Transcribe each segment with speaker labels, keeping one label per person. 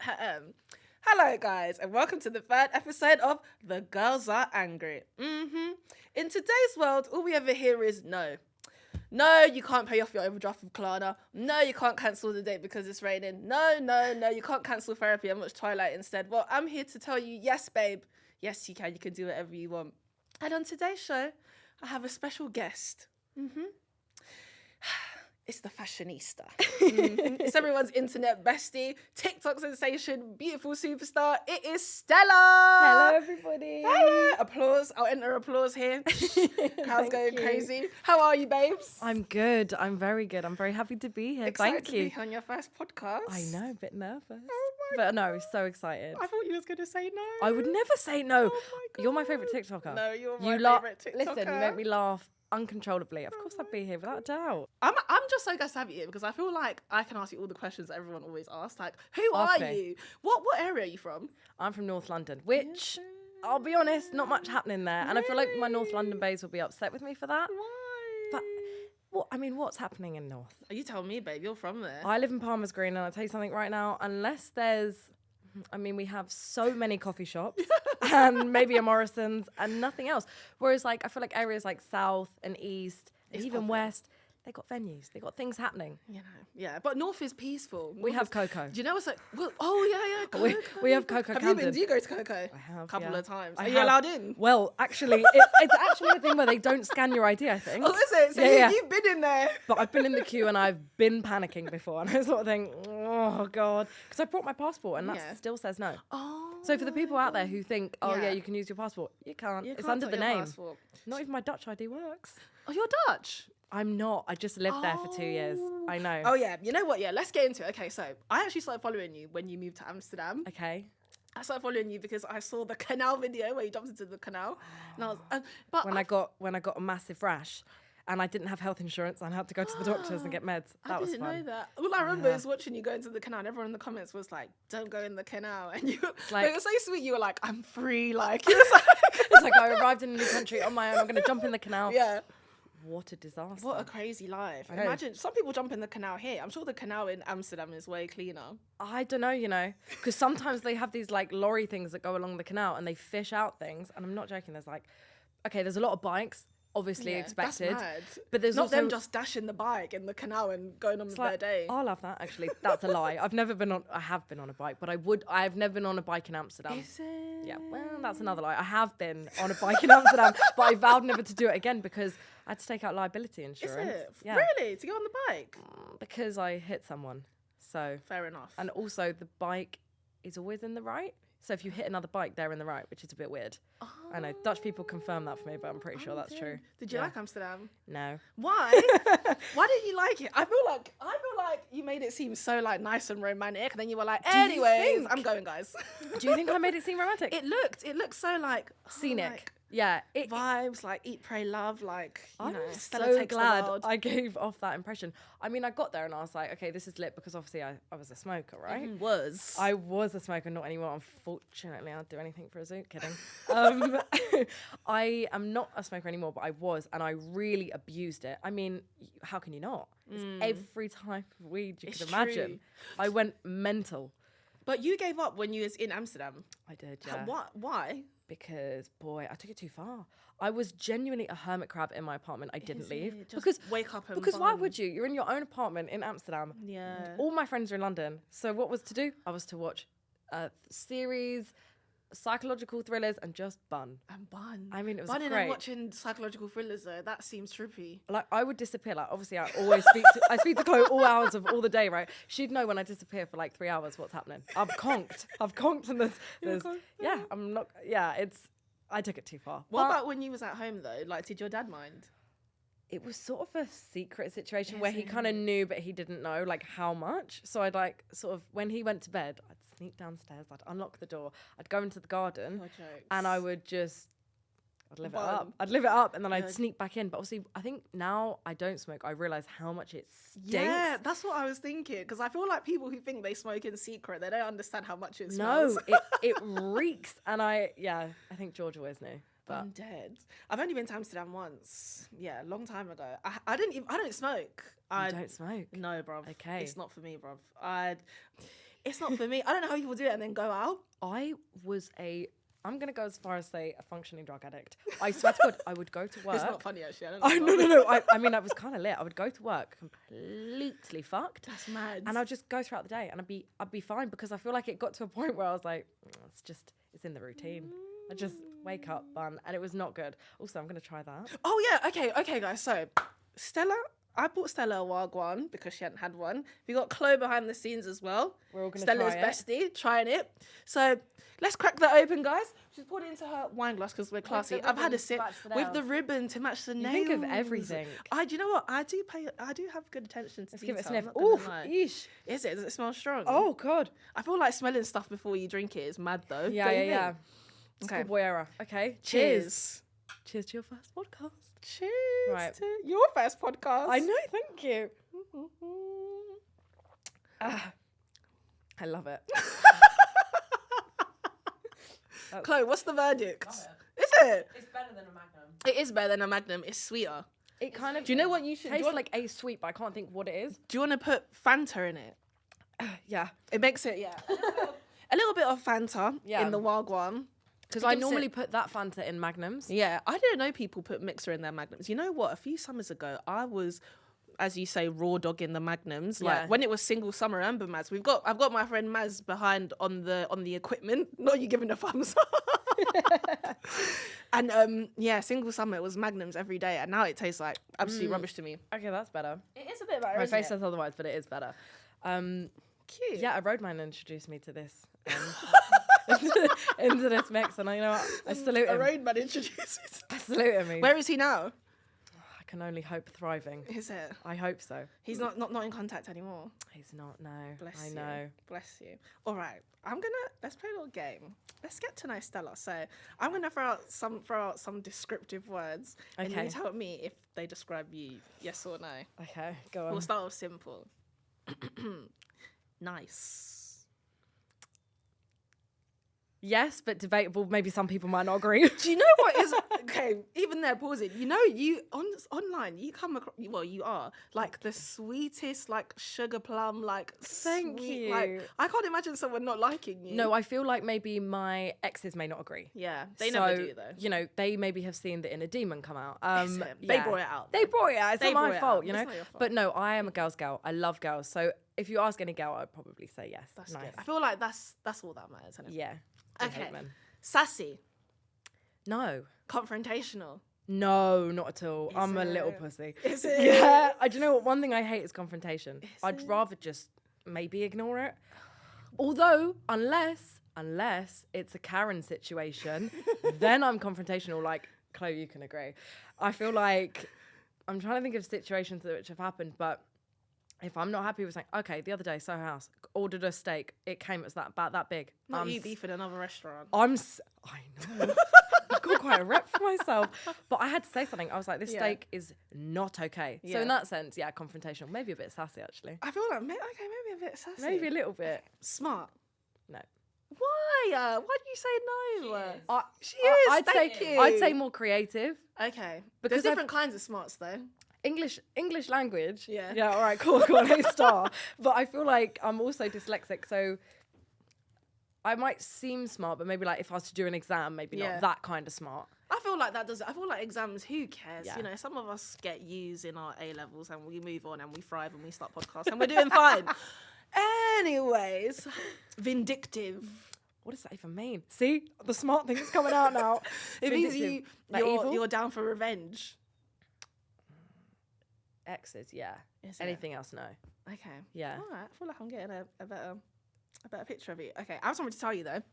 Speaker 1: Hello, guys, and welcome to the third episode of The Girls Are Angry. In today's world, all we ever hear is no. No, you can't pay off your overdraft with Klarna. No, you can't cancel the date because it's raining. No, you can't cancel therapy and watch Twilight instead. Well, I'm here to tell you, yes, babe. Yes, you can. You can do whatever you want. And on today's show, I have a special guest. It's the fashionista. It's everyone's internet bestie, TikTok sensation, beautiful superstar. It is Stella.
Speaker 2: Hello, everybody.
Speaker 1: Hello. Applause. I'll enter applause here. Crowd's going crazy. How are you, babes?
Speaker 2: I'm good. I'm very good. I'm very happy to be here.
Speaker 1: Excited
Speaker 2: Thank you.
Speaker 1: to be on your first podcast.
Speaker 2: I know, a bit nervous.
Speaker 1: Oh my
Speaker 2: But no, so excited.
Speaker 1: I thought you was going to say no.
Speaker 2: I would never say no.
Speaker 1: Oh my God.
Speaker 2: You're my favourite TikToker.
Speaker 1: No, you're my
Speaker 2: you
Speaker 1: favourite TikToker.
Speaker 2: Listen, you make me laugh uncontrollably. Of course I'd be here without a doubt.
Speaker 1: I'm just so glad to have you here because I feel like I can ask you all the questions that everyone always asks. Like, who
Speaker 2: Ask
Speaker 1: are
Speaker 2: me.
Speaker 1: you? What area are you from?
Speaker 2: I'm from North London, which, I'll be honest, not much happening there. And I feel like my North London babes will be upset with me for that.
Speaker 1: Why?
Speaker 2: But what's happening in North?
Speaker 1: You tell me, babe. You're from there.
Speaker 2: I live in Palmer's Green, and I'll tell you something right now, unless we have so many coffee shops and maybe a Morrison's and nothing else. Whereas, like, I feel like areas like South and East, and even
Speaker 1: poppin'.
Speaker 2: West, they got venues, they got things happening.
Speaker 1: You know, yeah. But North is peaceful.
Speaker 2: We have Coco.
Speaker 1: Do you know what's like? Well, oh yeah, Coco.
Speaker 2: We have Coco
Speaker 1: Have you been?
Speaker 2: Camden.
Speaker 1: Do you go to Coco?
Speaker 2: I have,
Speaker 1: A couple
Speaker 2: yeah.
Speaker 1: of times.
Speaker 2: I
Speaker 1: Are you
Speaker 2: have.
Speaker 1: allowed in?
Speaker 2: Well, actually, it's actually a thing where they don't scan your ID, I think.
Speaker 1: Oh, is it? So
Speaker 2: Yeah.
Speaker 1: you've been in there.
Speaker 2: But I've been in the queue and I've been panicking before, and I sort of think, oh God, because I brought my passport and that
Speaker 1: Yeah.
Speaker 2: still says no.
Speaker 1: Oh.
Speaker 2: So for the people out there who think, oh
Speaker 1: Yeah.
Speaker 2: yeah, you can use your passport, you can't.
Speaker 1: You
Speaker 2: It's
Speaker 1: can't
Speaker 2: under
Speaker 1: take
Speaker 2: the
Speaker 1: your
Speaker 2: name.
Speaker 1: passport.
Speaker 2: Not even my Dutch ID works.
Speaker 1: Oh, you're Dutch.
Speaker 2: I'm not. I just lived there for 2 years. I know.
Speaker 1: Oh yeah. You know what? Yeah. Let's get into it. Okay. So I actually started following you when you moved to Amsterdam.
Speaker 2: Okay.
Speaker 1: I started following you because I saw the Canal video where you jumped into the canal, and I was. But
Speaker 2: When I got a massive rash, and I didn't have health insurance, and I had to go to the doctors and get meds. That was
Speaker 1: didn't
Speaker 2: fun.
Speaker 1: know that. All I remember is watching you go into the canal, and everyone in the comments was like, "Don't go in the canal." And you, like, it was so sweet. You were like, "I'm free." Like, it was like,
Speaker 2: It's like I arrived in a new country on my own. I'm going to jump in the canal.
Speaker 1: yeah.
Speaker 2: What a disaster.
Speaker 1: What a crazy life.
Speaker 2: I know.
Speaker 1: Imagine some people jump in the canal here. I'm sure the canal in Amsterdam is way cleaner.
Speaker 2: I don't know, because sometimes they have these like lorry things that go along the canal and they fish out things. And I'm not joking. There's a lot of bikes, obviously expected.
Speaker 1: That's mad.
Speaker 2: But there's
Speaker 1: not
Speaker 2: also
Speaker 1: them just dashing the bike in the canal and going on with their day.
Speaker 2: I'll have that actually. That's a lie. I have been on a bike, but I've never been on a bike in Amsterdam.
Speaker 1: Is it?
Speaker 2: Yeah, well, that's another lie. I have been on a bike in Amsterdam, but I vowed never to do it again because I had to take out liability
Speaker 1: Is
Speaker 2: insurance.
Speaker 1: it?
Speaker 2: Yeah.
Speaker 1: Really? To go on the bike?
Speaker 2: Because I hit someone. So,
Speaker 1: Fair enough.
Speaker 2: and also the bike is always in the right. So if you hit another bike, they're in the right, which is a bit weird. I know Dutch people confirm that for me, but I'm pretty sure that's true.
Speaker 1: Did you
Speaker 2: Yeah.
Speaker 1: like Amsterdam?
Speaker 2: No.
Speaker 1: Why? Why didn't you like it? I feel like you made it seem so like nice and romantic, and then you were like,
Speaker 2: you
Speaker 1: anyways,
Speaker 2: think?
Speaker 1: I'm going, guys.
Speaker 2: Do you think I made it seem romantic?
Speaker 1: It looked so like
Speaker 2: Scenic.
Speaker 1: like,
Speaker 2: Yeah.
Speaker 1: vibes, like eat, pray, love, like you
Speaker 2: I'm
Speaker 1: know. Stella
Speaker 2: so
Speaker 1: takes
Speaker 2: glad
Speaker 1: the world.
Speaker 2: I gave off that impression. I mean, I got there and I was like, okay, this is lit because obviously I was a smoker, right? I was a smoker, not anymore. Unfortunately, I'd do anything for a zoo. Kidding. I am not a smoker anymore, but I was, and I really abused it. I mean, how can you not? It's every type of weed you
Speaker 1: It's
Speaker 2: could imagine.
Speaker 1: true.
Speaker 2: I went mental.
Speaker 1: But you gave up when you was in Amsterdam.
Speaker 2: I did, yeah.
Speaker 1: What? Why?
Speaker 2: Because, boy, I took it too far. I was genuinely a hermit crab in my apartment. I didn't leave.
Speaker 1: Just
Speaker 2: Because
Speaker 1: wake up and
Speaker 2: Because why
Speaker 1: bond.
Speaker 2: would you? You're in your own apartment in Amsterdam.
Speaker 1: Yeah.
Speaker 2: All my friends are in London. So what was to do? I was to watch series, psychological thrillers, and just bun.
Speaker 1: And bun.
Speaker 2: I mean, it was
Speaker 1: Bunning
Speaker 2: great.
Speaker 1: and watching psychological thrillers though, that seems trippy.
Speaker 2: Like, I would disappear. Like, obviously, I always I speak to Chloe all hours of all the day, right? She'd know when I disappear for like 3 hours what's happening. I've conked, and there's yeah, I'm not, yeah, I took it too far.
Speaker 1: What
Speaker 2: But
Speaker 1: about when you was at home though? Like, did your dad mind?
Speaker 2: it was sort of a secret situation where he kind of knew, but he didn't know like how much. So I'd like sort of, when he went to bed, I'd sneak downstairs, I'd unlock the door, I'd go into the garden, and I would just, I'd live it up. I'd live it up, and then I'd sneak back in. But obviously, I think now I don't smoke. I realise how much it stinks.
Speaker 1: Yeah, that's what I was thinking. Because I feel like people who think they smoke in secret, they don't understand how much it smells.
Speaker 2: No, it reeks. And I think George always knew. But
Speaker 1: I'm dead. I've only been to Amsterdam once. Yeah, a long time ago. I don't smoke.
Speaker 2: I don't smoke.
Speaker 1: No, bruv.
Speaker 2: Okay.
Speaker 1: It's not for me, bruv. It's not for me. I don't know how people do it and then go out.
Speaker 2: I'm going to go as far as say a functioning drug addict. I swear to God, I would go to work.
Speaker 1: It's not funny, actually.
Speaker 2: No. I mean, I was kind of lit. I would go to work completely fucked.
Speaker 1: That's mad.
Speaker 2: And I'd just go throughout the day and I'd be fine, because I feel like it got to a point where I was like, it's in the routine. I just wake up, bun, and it was not good. Also, I'm going to try that.
Speaker 1: Oh, yeah. Okay, guys. So, Stella, I bought Stella a Wagwan because she hadn't had one. We got Chloe behind the scenes as well.
Speaker 2: We're all going to
Speaker 1: Stella's
Speaker 2: try it.
Speaker 1: bestie, trying it. So, let's crack that open, guys. She's poured it into her wine glass because we're classy. I've had a sip with the ribbon to match the nails.
Speaker 2: You think of everything.
Speaker 1: Do you know what? I do have good attention to detail.
Speaker 2: Give it a sniff.
Speaker 1: Ooh,
Speaker 2: yeesh.
Speaker 1: Is it? Does it smell strong?
Speaker 2: Oh, God.
Speaker 1: I feel like smelling stuff before you drink it is mad, though.
Speaker 2: Yeah.
Speaker 1: Okay.
Speaker 2: Boy era. Okay.
Speaker 1: Cheers.
Speaker 2: Cheers to your first podcast.
Speaker 1: Cheers to your first podcast.
Speaker 2: I know, thank you. I love it.
Speaker 1: Chloe, what's the verdict? Is it?
Speaker 2: It's better than a Magnum.
Speaker 1: It is better than a Magnum. It's sweeter.
Speaker 2: It kind of.
Speaker 1: Do you know what you should
Speaker 2: taste like a sweet, but I can't think what it is.
Speaker 1: Do you want to put Fanta in it?
Speaker 2: Yeah.
Speaker 1: It makes it, a little bit of Fanta in the Wagwan.
Speaker 2: Because I normally put that Fanta in Magnums.
Speaker 1: Yeah, I didn't know people put mixer in their Magnums. You know what? A few summers ago, I was, as you say, raw dog in the Magnums. Like when it was single summer, remember, Maz? I've got my friend Maz behind on the equipment. Not you giving a thumbs up. And single summer, it was Magnums every day, and now it tastes like absolute rubbish to me.
Speaker 2: Okay, that's better.
Speaker 1: It is a bit better.
Speaker 2: My face says otherwise, but it is better.
Speaker 1: Cute.
Speaker 2: Yeah, a roadman introduced me to this. Into this mix, and you know what? I salute him.
Speaker 1: A roadman introduced you.
Speaker 2: I salute him.
Speaker 1: Where is he now?
Speaker 2: I can only hope thriving.
Speaker 1: Is it?
Speaker 2: I hope so.
Speaker 1: He's not in contact anymore.
Speaker 2: He's not. No.
Speaker 1: Bless
Speaker 2: I
Speaker 1: you.
Speaker 2: know.
Speaker 1: Bless you. All right. Let's play a little game. Let's get to know Stella. So I'm gonna throw out some descriptive words, and you tell me if they describe you, yes or no.
Speaker 2: Okay, go on.
Speaker 1: We'll start with simple. Nice.
Speaker 2: Yes, but debatable. Maybe some people might not agree.
Speaker 1: Do you know what is okay? Even there, pause it. You know, you online, you come across. Well, you are like the sweetest, like sugar plum, like.
Speaker 2: Thank you.
Speaker 1: Like, I can't imagine someone not liking you.
Speaker 2: No, I feel like maybe my exes may not agree.
Speaker 1: Yeah, they never do though.
Speaker 2: You know, they maybe have seen the inner demon come out.
Speaker 1: They brought it out.
Speaker 2: They brought it out. It's not my fault, you know.
Speaker 1: It's not your fault.
Speaker 2: But no, I am a girl's girl. I love girls. So if you ask any girl, I'd probably say yes.
Speaker 1: That's
Speaker 2: nice.
Speaker 1: good. I feel like that's all that matters. Isn't it?
Speaker 2: Yeah.
Speaker 1: Okay. Sassy.
Speaker 2: No.
Speaker 1: Confrontational.
Speaker 2: No, not at all. I'm a
Speaker 1: it?
Speaker 2: little pussy.
Speaker 1: Is it?
Speaker 2: Yeah. Do you know what? One thing I hate is confrontation. I'd rather just maybe ignore it. Although, unless it's a Karen situation, then I'm confrontational. Like, Chloe, you can agree. I feel like I'm trying to think of situations which have happened, but if I'm not happy with something, okay, the other day, Soho House, ordered a steak. It came, it's about that big.
Speaker 1: Not you beef in another restaurant.
Speaker 2: I know. I've got quite a rep for myself. But I had to say something. I was like, this steak is not okay. So in that sense, confrontational. Maybe a bit sassy, actually.
Speaker 1: I feel like, maybe a bit sassy.
Speaker 2: Maybe a little bit.
Speaker 1: Smart.
Speaker 2: No.
Speaker 1: Why? Why do you say no? She is.
Speaker 2: I'd say more creative.
Speaker 1: Okay.
Speaker 2: Because
Speaker 1: there's different kinds of smarts, though.
Speaker 2: English language.
Speaker 1: Yeah.
Speaker 2: Yeah, all right, cool, A star. But I feel like I'm also dyslexic, so I might seem smart, but maybe like if I was to do an exam, maybe not that kind of smart.
Speaker 1: I feel like that does it. I feel like exams, who cares?
Speaker 2: Yeah.
Speaker 1: You know, some of us get U's in our A levels and we move on and we thrive and we start podcasts and we're doing fine. Anyways, vindictive.
Speaker 2: What does that even mean? See, the smart thing is coming out now.
Speaker 1: It means you're down for revenge.
Speaker 2: Exes, yeah.
Speaker 1: Is
Speaker 2: Anything else, no.
Speaker 1: Okay.
Speaker 2: Yeah.
Speaker 1: All right. I feel like I'm getting a better picture of you. Okay. I have something to tell you though.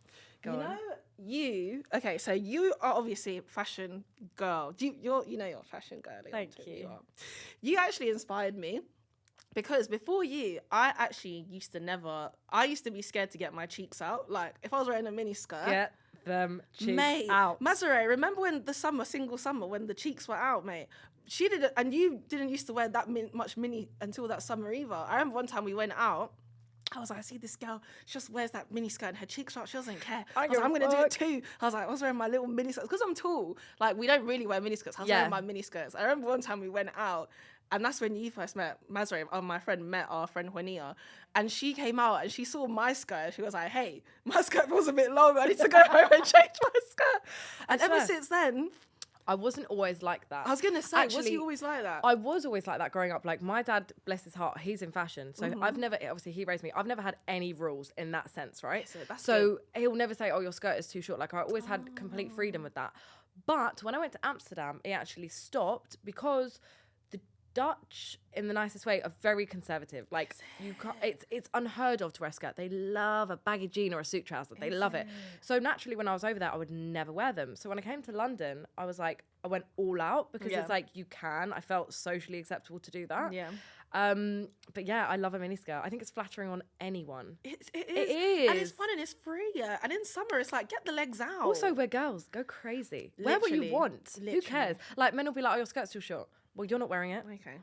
Speaker 1: Okay. So you are obviously a fashion girl. You're a fashion girly.
Speaker 2: Thank you.
Speaker 1: You actually inspired me because before you, I used to be scared to get my cheeks out. Like if I was wearing a mini skirt.
Speaker 2: Get them cheeks out.
Speaker 1: Mazare, remember when single summer, when the cheeks were out, mate? She didn't, and you didn't used to wear that much mini until that summer either. I remember one time we went out. I was like, I see this girl, she just wears that mini skirt and her cheeks are out. She doesn't care. I was like, I'm going to do it too. I was wearing my little mini skirts because I'm tall. Like, we don't really wear mini skirts. I was wearing my mini skirts. I remember one time we went out And that's when you first met Mazraim. My friend met our friend Juanita. And she came out and she saw my skirt. She was like, hey, my skirt was a bit long. I need to go home and change my skirt. And ever since then...
Speaker 2: I wasn't always like that.
Speaker 1: I was going to say, was you always like that?
Speaker 2: I was always like that growing up. Like my dad, bless his heart, he's in fashion. So I've never, obviously he raised me, I've never had any rules in that sense, right? So he'll never say, oh, your skirt is too short. Like I always had complete freedom with that. But when I went to Amsterdam, it actually stopped because the Dutch, in the nicest way, are very conservative. Like you can't, it's unheard of to wear a skirt. They love a baggy jean or a suit trouser. They love it. So naturally, when I was over there, I would never wear them. So when I came to London, I was like, I went all out because it's like you can. I felt socially acceptable to do that.
Speaker 1: Yeah.
Speaker 2: But yeah, I love a miniskirt. I think it's flattering on anyone.
Speaker 1: It is. And it's fun and it's free. Yeah. And in summer, it's like, get the legs out.
Speaker 2: Also, we're girls. Go crazy. Wear what you want. Who cares? Like, men will be like, oh, your skirt's too short. Well, you're not wearing it.
Speaker 1: Okay.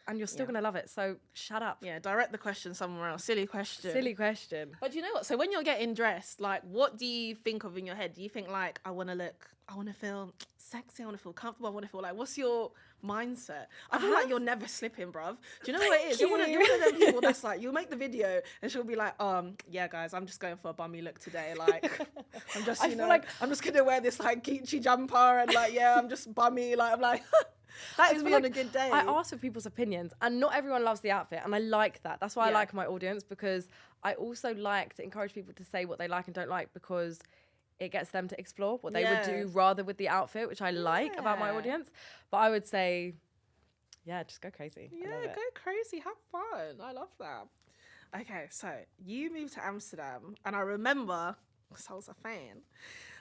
Speaker 2: And you're still going to love it. So shut up.
Speaker 1: Yeah, direct the question somewhere else. Silly question.
Speaker 2: Silly question.
Speaker 1: But you know what? So when you're getting dressed, like, what do you think of in your head? Do you think, like, I want to feel sexy, I want to feel comfortable, I want to feel like, what's your mindset? I feel like you're never slipping, bruv. Do you know what it is? You're one of them people that's like, you'll make the video and she'll be like, yeah, guys, I'm just going for a bummy look today. Like, I'm just, I'm just going to wear this, like, Geechee jumper and, like, yeah, I'm just bummy. Like, I'm like... That is me on a good day.
Speaker 2: I ask for people's opinions and not everyone loves the outfit and I like that. That's why I like my audience, because I also like to encourage people to say what they like and don't like, because it gets them to explore what they would do rather with the outfit, which I like about my audience. But I would say, yeah, just go crazy.
Speaker 1: Yeah, go crazy. Have fun. I love that. Okay, so you moved to Amsterdam and I remember, because I was a fan,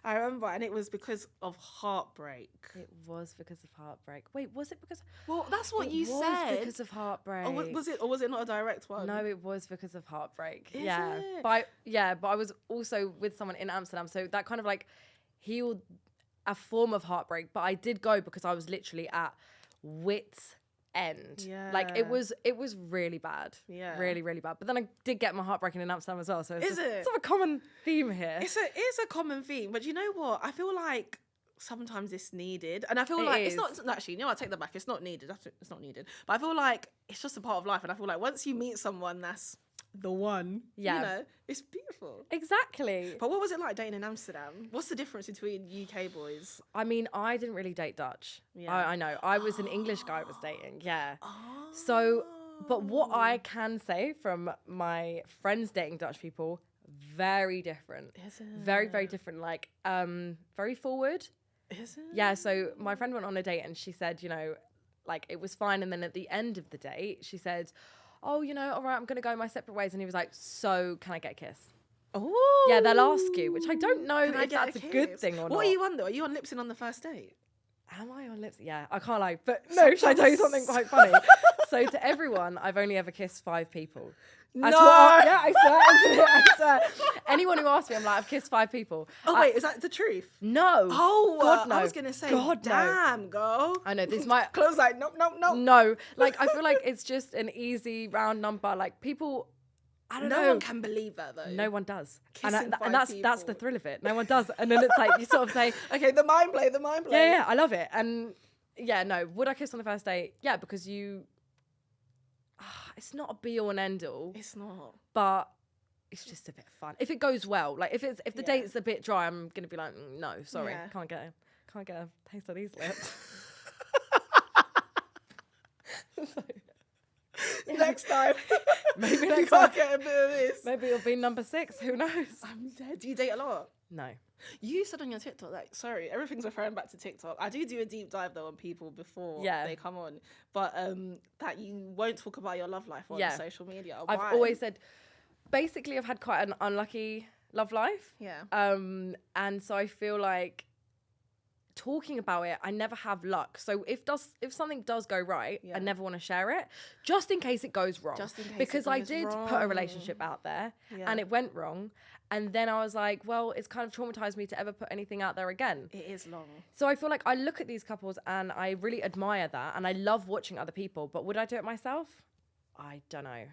Speaker 1: and it was because of heartbreak.
Speaker 2: It was because of heartbreak. Wait, was it because...
Speaker 1: Well, that's what you said.
Speaker 2: It was because of heartbreak.
Speaker 1: Or was it not a direct one?
Speaker 2: No, it was because of heartbreak.
Speaker 1: Is
Speaker 2: yeah.
Speaker 1: it?
Speaker 2: But I was also with someone in Amsterdam, so that kind of like healed a form of heartbreak. But I did go because I was literally at wit's end.
Speaker 1: Yeah.
Speaker 2: Like it was really bad.
Speaker 1: Yeah.
Speaker 2: Really, really bad. But then I did get my heart broken in Amsterdam as well. So it's
Speaker 1: Is it?
Speaker 2: It's sort of a common theme here.
Speaker 1: It's a common theme, but you know what? I feel like sometimes it's needed, and I feel it's not actually. You know, I take that back. It's not needed. It's not needed. But I feel like it's just a part of life, and I feel like once you meet someone that's the one, you know, it's beautiful.
Speaker 2: Exactly.
Speaker 1: But what was it like dating in Amsterdam? What's the difference between UK boys?
Speaker 2: I mean, I didn't really date Dutch. Yeah. I know. I was an English guy I was dating. Yeah. Oh. So, but what I can say from my friends dating Dutch people, very different.
Speaker 1: Is it?
Speaker 2: Very, very different. Like, very forward.
Speaker 1: Is it?
Speaker 2: Yeah. So my friend went on a date and she said, you know, like it was fine. And then at the end of the date, she said, oh, you know, all right, I'm going to go my separate ways. And he was like, so can I get a kiss?
Speaker 1: Oh.
Speaker 2: Yeah, they'll ask you, which I don't know if that's a good thing or not.
Speaker 1: What are you on though? Are you on lips in on the first date?
Speaker 2: Am I on lips? Yeah, I can't lie. But no, should I tell you something quite funny? So to everyone, I've only ever kissed 5 people.
Speaker 1: No.
Speaker 2: I swear. Anyone who asks me, I'm like, I've kissed 5 people.
Speaker 1: Oh, wait, is that the truth?
Speaker 2: No.
Speaker 1: Oh,
Speaker 2: God, no.
Speaker 1: I was going to say,
Speaker 2: God,
Speaker 1: damn, girl.
Speaker 2: I know, this might...
Speaker 1: Close like, nope.
Speaker 2: No, like, I feel like it's just an easy round number. Like, people... I don't know.
Speaker 1: No one can believe that, though.
Speaker 2: No one does.
Speaker 1: Kissing
Speaker 2: And that's the thrill of it. No one does. And then it's like, you sort of say...
Speaker 1: Okay, the mind play.
Speaker 2: Yeah, I love it. And yeah, no, would I kiss on the first date? Yeah, because you... it's not a be all and end all.
Speaker 1: It's not.
Speaker 2: But it's just a bit of fun. If it goes well, like if the date's a bit dry, I'm gonna be like, no, sorry, can't get a taste of these lips.
Speaker 1: Next time,
Speaker 2: maybe
Speaker 1: next time get a bit of this.
Speaker 2: Maybe it'll be number 6. Who knows?
Speaker 1: I'm dead. Do you date a lot?
Speaker 2: No.
Speaker 1: You said on your TikTok, like, sorry, everything's referring back to TikTok. I do a deep dive though on people before they come on, but that you won't talk about your love life on social media. Why?
Speaker 2: I've always said, basically, I've had quite an unlucky love life.
Speaker 1: Yeah.
Speaker 2: And so I feel like talking about it, I never have luck. So if something does go right, I never want to share it, just in case it goes wrong.
Speaker 1: Just in case
Speaker 2: because
Speaker 1: I
Speaker 2: did put a relationship out there and it went wrong. And then I was like, well, it's kind of traumatized me to ever put anything out there again.
Speaker 1: It is long.
Speaker 2: So I feel like I look at these couples and I really admire that. And I love watching other people. But would I do it myself? I don't know.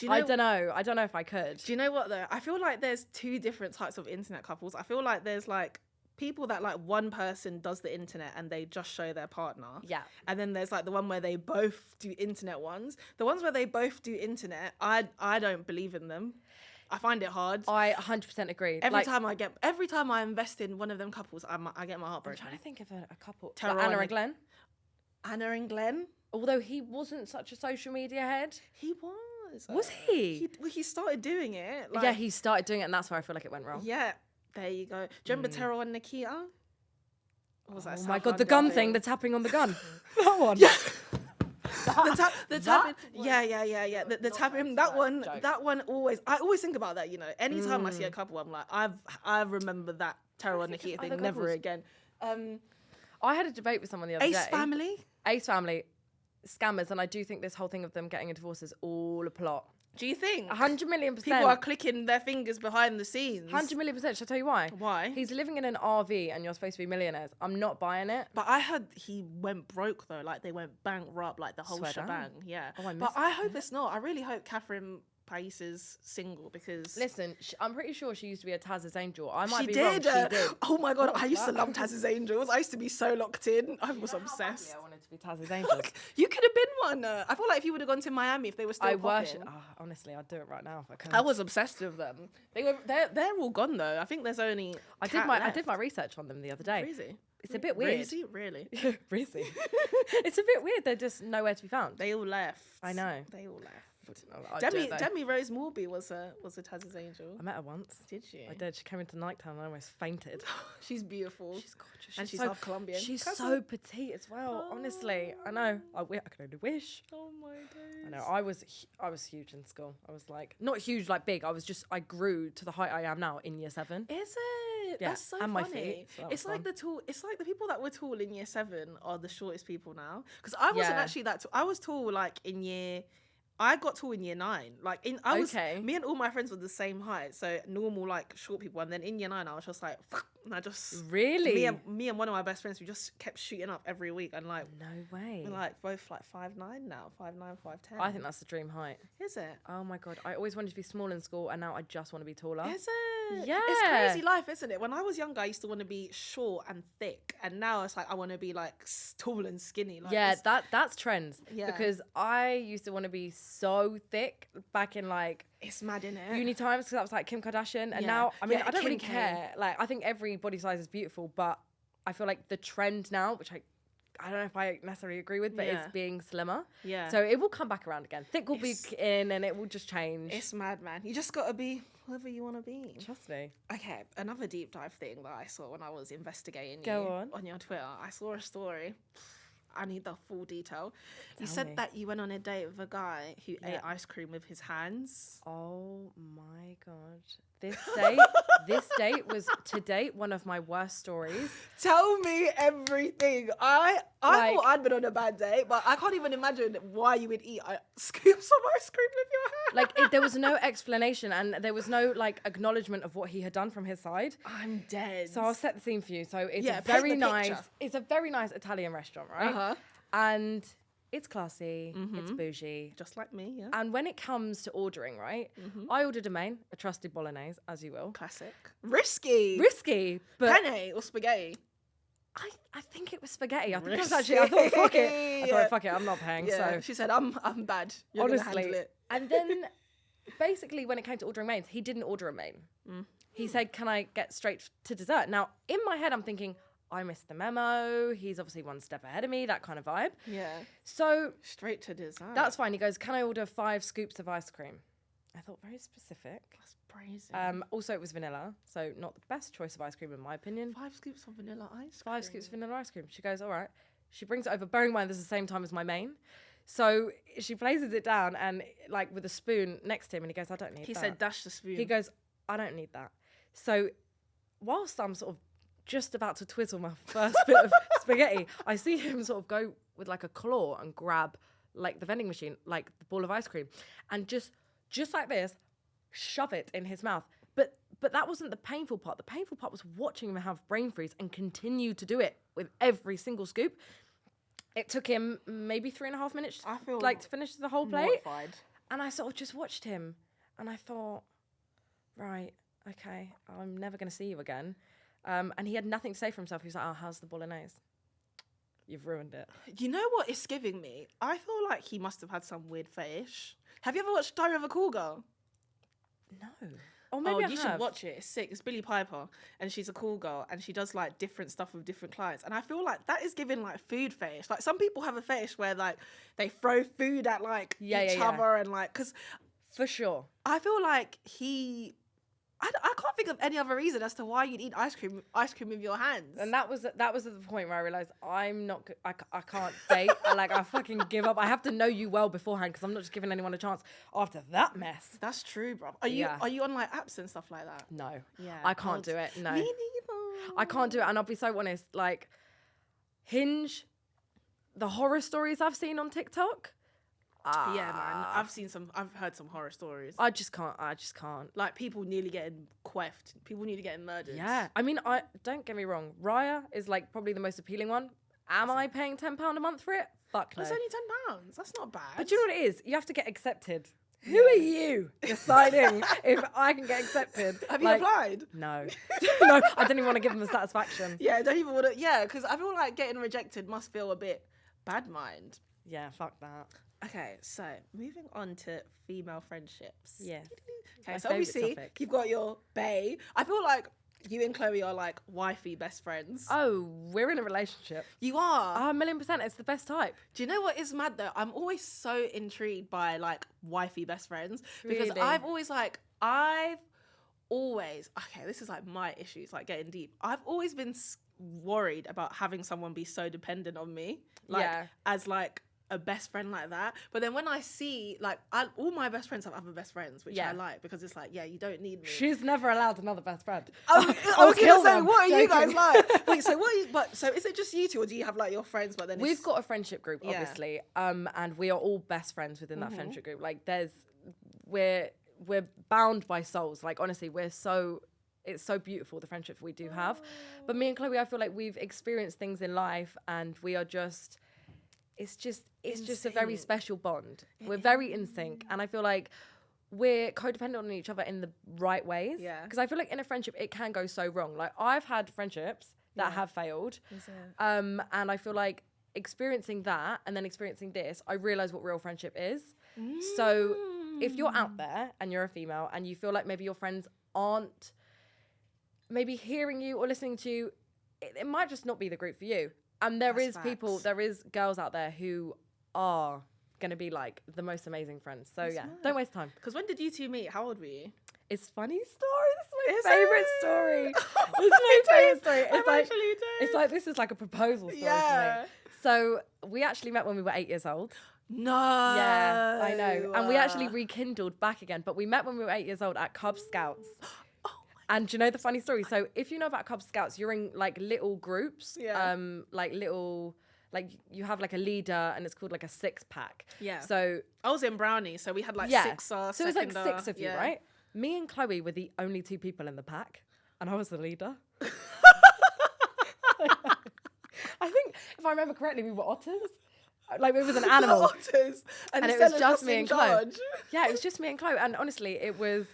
Speaker 2: I don't know. I don't know if I could.
Speaker 1: Do you know what though? I feel like there's 2 different types of internet couples. I feel like there's like people that like one person does the internet and they just show their partner.
Speaker 2: Yeah.
Speaker 1: And then there's like the one where they both do internet ones. The ones where they both do internet, I don't believe in them. I find it hard.
Speaker 2: I 100% agree.
Speaker 1: Every time I invest in one of them couples, I get my heart
Speaker 2: I'm
Speaker 1: broken.
Speaker 2: trying to think of a couple.
Speaker 1: Tara
Speaker 2: Anna
Speaker 1: and
Speaker 2: and Glenn.
Speaker 1: Anna and Glenn.
Speaker 2: Although he wasn't such a social media head.
Speaker 1: He was.
Speaker 2: Was he?
Speaker 1: He started doing it.
Speaker 2: Yeah, he started doing it, and that's where I feel like it went wrong.
Speaker 1: Yeah, there you go. Do you remember Tara and Nikita? What was that?
Speaker 2: Oh
Speaker 1: South
Speaker 2: my God, the
Speaker 1: London
Speaker 2: gun
Speaker 1: thing?
Speaker 2: thing, the tapping on the gun. That one.
Speaker 1: Yeah. the tapping. Yeah. The tapping. That one.
Speaker 2: joke.
Speaker 1: That one always. I always think about that. You know, anytime I see a couple, I'm like, I remember that Tara and Nikita thing.
Speaker 2: other
Speaker 1: Never
Speaker 2: couples.
Speaker 1: again.
Speaker 2: I had a debate with someone the other day.
Speaker 1: Ace family.
Speaker 2: Ace family, scammers, and I do think this whole thing of them getting a divorce is all a plot.
Speaker 1: Do you think
Speaker 2: 100 million %.
Speaker 1: people are clicking their fingers behind the scenes?
Speaker 2: 100 million %. Shall I tell you why?
Speaker 1: Why?
Speaker 2: He's living in an RV and you're supposed to be millionaires. I'm not buying it.
Speaker 1: But I heard he went broke though. Like they went bankrupt. Like the whole
Speaker 2: Swear down.
Speaker 1: shebang. Yeah.
Speaker 2: Oh, I
Speaker 1: but
Speaker 2: missed
Speaker 1: I
Speaker 2: that.
Speaker 1: hope it's not. I really hope Catherine Pais is single because
Speaker 2: Listen, I'm pretty sure she used to be a Taz's angel. I might
Speaker 1: she
Speaker 2: be
Speaker 1: did.
Speaker 2: wrong. She did.
Speaker 1: Oh my god, I used to love Taz's Angels. I used to be so locked in. I was
Speaker 2: How
Speaker 1: obsessed.
Speaker 2: badly I wanted to be Taz's angels.
Speaker 1: You could have been one. I feel like if you would have gone to Miami, if they were still
Speaker 2: I
Speaker 1: popping.
Speaker 2: worship. Oh, honestly, I'd do it right now if I could.
Speaker 1: I was obsessed with them. They're all gone though. I think there's only.
Speaker 2: I did my research on them the other day.
Speaker 1: Crazy.
Speaker 2: It's a bit weird.
Speaker 1: Crazy, really.
Speaker 2: Breezy. It's a bit weird. They're just nowhere to be found.
Speaker 1: They all left.
Speaker 2: I know.
Speaker 1: They all left.
Speaker 2: I'd do it, though.
Speaker 1: Demi Rose Morby was a Taz's angel.
Speaker 2: I met her once.
Speaker 1: Did you?
Speaker 2: I did. She came into Nighttown and I almost fainted.
Speaker 1: She's beautiful.
Speaker 2: She's gorgeous.
Speaker 1: And she's
Speaker 2: so,
Speaker 1: half Colombian.
Speaker 2: She's
Speaker 1: Cousin.
Speaker 2: so petite as well. Honestly, I know. I can only wish.
Speaker 1: Oh my days.
Speaker 2: I know. I was huge in school. I was like not huge, like big. I grew to the height I am now in year 7.
Speaker 1: Is it?
Speaker 2: Yeah,
Speaker 1: That's so
Speaker 2: and
Speaker 1: funny.
Speaker 2: my feet, so that
Speaker 1: It's
Speaker 2: was
Speaker 1: like
Speaker 2: fun.
Speaker 1: it's like the people that were tall in year 7 are the shortest people now. Because I wasn't
Speaker 2: Yeah.
Speaker 1: actually that tall. I was tall like in year. I got tall in year 9. Like
Speaker 2: Okay.
Speaker 1: me and all my friends were the same height, so normal like short people. And then in year 9, I was just like, and I just
Speaker 2: Really?
Speaker 1: me and one of my best friends, we just kept shooting up every week, and like
Speaker 2: No way.
Speaker 1: we're like both like 5'9" now, 5'9", 5'10".
Speaker 2: I think that's the dream height.
Speaker 1: Is it?
Speaker 2: Oh my God. I always wanted to be small in school and now I just want to be taller.
Speaker 1: Is it?
Speaker 2: Yeah.
Speaker 1: It's crazy life, isn't it? When I was younger, I used to want to be short and thick, and now it's like I want to be like tall and skinny. Like,
Speaker 2: Yeah,
Speaker 1: it's-
Speaker 2: that's trends.
Speaker 1: Yeah.
Speaker 2: Because I used to want to be so thick back in like
Speaker 1: it's mad, innit?
Speaker 2: uni times because that was like Kim Kardashian. And
Speaker 1: Yeah.
Speaker 2: now, I mean,
Speaker 1: Yeah,
Speaker 2: I don't really
Speaker 1: Kim K.
Speaker 2: care. Like, I think every body size is beautiful, but I feel like the trend now, which I don't know if I necessarily agree with, but
Speaker 1: Yeah.
Speaker 2: it's being slimmer.
Speaker 1: Yeah.
Speaker 2: So it will come back around again. Thick will
Speaker 1: It's-
Speaker 2: be in and it will just change.
Speaker 1: It's mad, man. You just gotta be whoever you want to be.
Speaker 2: Trust me.
Speaker 1: Okay, another deep dive thing that I saw when I was investigating
Speaker 2: Go
Speaker 1: you
Speaker 2: on.
Speaker 1: your Twitter. I saw a story. I need the full detail. You
Speaker 2: Tell
Speaker 1: said
Speaker 2: me.
Speaker 1: that you went on a date with a guy who
Speaker 2: Yeah.
Speaker 1: ate ice cream with his hands.
Speaker 2: Oh my God. This date was to date one of my worst stories.
Speaker 1: Tell me everything. I
Speaker 2: Like-
Speaker 1: thought I'd been on a bad date, but I can't even imagine why you would eat scoops of ice cream with your hand.
Speaker 2: Like there was no explanation and there was no like acknowledgement of what he had done from his side.
Speaker 1: I'm dead.
Speaker 2: So I'll set the scene for you. So it's
Speaker 1: Yeah,
Speaker 2: a
Speaker 1: paint
Speaker 2: very
Speaker 1: the
Speaker 2: nice.
Speaker 1: picture.
Speaker 2: It's a very nice Italian restaurant, right?
Speaker 1: Uh-huh.
Speaker 2: And it's classy. It's bougie.
Speaker 1: Just like me, yeah.
Speaker 2: And when it comes to ordering, right? I ordered a main, a trusted bolognese, as you will.
Speaker 1: Classic. Risky.
Speaker 2: Risky, but
Speaker 1: Penne or spaghetti.
Speaker 2: I think it was spaghetti. I think it was actually. I thought fuck it. I
Speaker 1: Yeah.
Speaker 2: thought fuck it. I'm not paying.
Speaker 1: Yeah.
Speaker 2: So
Speaker 1: She said, I'm bad. You're gonna handle
Speaker 2: honestly,
Speaker 1: it.
Speaker 2: and then basically when it came to ordering mains, he didn't order a main. He said, "Can I get straight to dessert?" Now in my head, I'm thinking, I missed the memo. He's obviously one step ahead of me. That kind of vibe.
Speaker 1: Yeah.
Speaker 2: So
Speaker 1: Straight to dessert.
Speaker 2: that's fine. He goes, "Can I order 5 scoops of ice cream?" I thought very specific.
Speaker 1: That's crazy.
Speaker 2: Also, it was vanilla, so not the best choice of ice cream in my opinion.
Speaker 1: 5 scoops of vanilla ice cream.
Speaker 2: 5 scoops of vanilla ice cream. She goes, all right. She brings it over, bearing in mind this is the same time as my main. So she places it down and like with a spoon next to him and he goes, I don't need that.
Speaker 1: He said, dash the spoon.
Speaker 2: He goes, I don't need that. So whilst I'm sort of just about to twizzle my first bit of spaghetti, I see him sort of go with like a claw and grab like the vending machine, like the ball of ice cream and just like this, shove it in his mouth. But that wasn't the painful part. The painful part was watching him have brain freeze and continue to do it with every single scoop. It took him maybe 3.5 minutes
Speaker 1: I feel
Speaker 2: like to finish the whole plate.
Speaker 1: mortified.
Speaker 2: And I sort of just watched him and I thought, right, okay, I'm never going to see you again. And he had nothing to say for himself. He was like, oh, how's the bolognese? You've ruined it.
Speaker 1: You know what it's giving me? I feel like he must have had some weird fetish. Have you ever watched Diary of a Cool Girl?
Speaker 2: No. Or maybe I
Speaker 1: you
Speaker 2: have.
Speaker 1: should watch it. It's sick. It's Billie Piper, and she's a cool girl, and she does like different stuff with different clients. And I feel like that is giving like food fetish. Like some people have a fetish where like they throw food at like each other and like because
Speaker 2: for sure.
Speaker 1: I feel like I can't think of any other reason as to why you'd eat ice cream with your hands.
Speaker 2: And that was the point where I realized I'm not. I can't date. I fucking give up. I have to know you well beforehand because I'm not just giving anyone a chance after that mess.
Speaker 1: That's true, bro. Are you on like apps and stuff like that?
Speaker 2: No.
Speaker 1: Yeah.
Speaker 2: I can't do it. No.
Speaker 1: Me neither.
Speaker 2: I can't do it. And I'll be so honest. Like Hinge, the horror stories I've seen on TikTok.
Speaker 1: Yeah, man. I've heard some horror stories.
Speaker 2: I just can't.
Speaker 1: Like people nearly getting queffed. People nearly getting murdered.
Speaker 2: Yeah. I mean, don't get me wrong. Raya is like probably the most appealing one. Am I paying £10 a month for it? Fuck no.
Speaker 1: It's only £10. That's not bad.
Speaker 2: But you know what it is? You have to get accepted. Who are you deciding if I can get accepted?
Speaker 1: Have you applied?
Speaker 2: No. No, I don't even want to give them the satisfaction.
Speaker 1: Yeah, I don't even want to. Yeah, because I feel like getting rejected must feel a bit bad mind.
Speaker 2: Yeah, fuck that.
Speaker 1: Okay, so moving on to female friendships.
Speaker 2: Yes.
Speaker 1: Okay, so obviously you've got your bae. I feel like you and Chloe are like wifey best friends.
Speaker 2: Oh, we're in a relationship.
Speaker 1: You are?
Speaker 2: 1,000,000%. It's the best type.
Speaker 1: Do you know what is mad though? I'm always so intrigued by like wifey best friends because
Speaker 2: Really?
Speaker 1: I've always, okay, this is like my issues, like getting deep. I've always been worried about having someone be so dependent on me. Like, as like a best friend like that. But then when I see like all my best friends have other best friends, which I like because it's like, you don't need me.
Speaker 2: She's never allowed another best friend.
Speaker 1: I was gonna say, what are you guys like? Wait, so so is it just you two or do you have like your friends but then
Speaker 2: we've got a friendship group obviously, and we are all best friends within that friendship group. Like we're bound by souls. Like honestly, it's so beautiful the friendships we do have. But me and Chloe, I feel like we've experienced things in life and we are just it's just a very special bond. We're very in sync, and I feel like we're codependent on each other in the right ways. Yeah. Because I feel like in a friendship it can go so wrong. Like I've had friendships that have failed, and I feel like experiencing that and then experiencing this, I realize what real friendship is. So if you're out there and you're a female and you feel like maybe your friends aren't maybe hearing you or listening to you, it might just not be the group for you. And there is girls out there who are going to be like the most amazing friends. So don't waste time.
Speaker 1: Because when did you two meet? How old were you?
Speaker 2: It's a funny story. This is my favourite story. It's my favourite story. It's like this is like a proposal story to me. So we actually met when we were 8 years old.
Speaker 1: No.
Speaker 2: Yeah, I know. And we actually rekindled back again. But we met when we were 8 years old at Cub Scouts. And do you know the funny story? So if you know about Cub Scouts, you're in like little groups, like you have like a leader and it's called like a 6-pack. Yeah. So
Speaker 1: I was in Brownie, so we had like 6
Speaker 2: So it was like 6 of you, right? Me and Chloe were the only 2 people in the pack, and I was the leader. I think if I remember correctly, we were otters. Like it was an animal.
Speaker 1: Otters. And
Speaker 2: it was just me and Chloe. Yeah, it was just me and Chloe. And honestly, it was.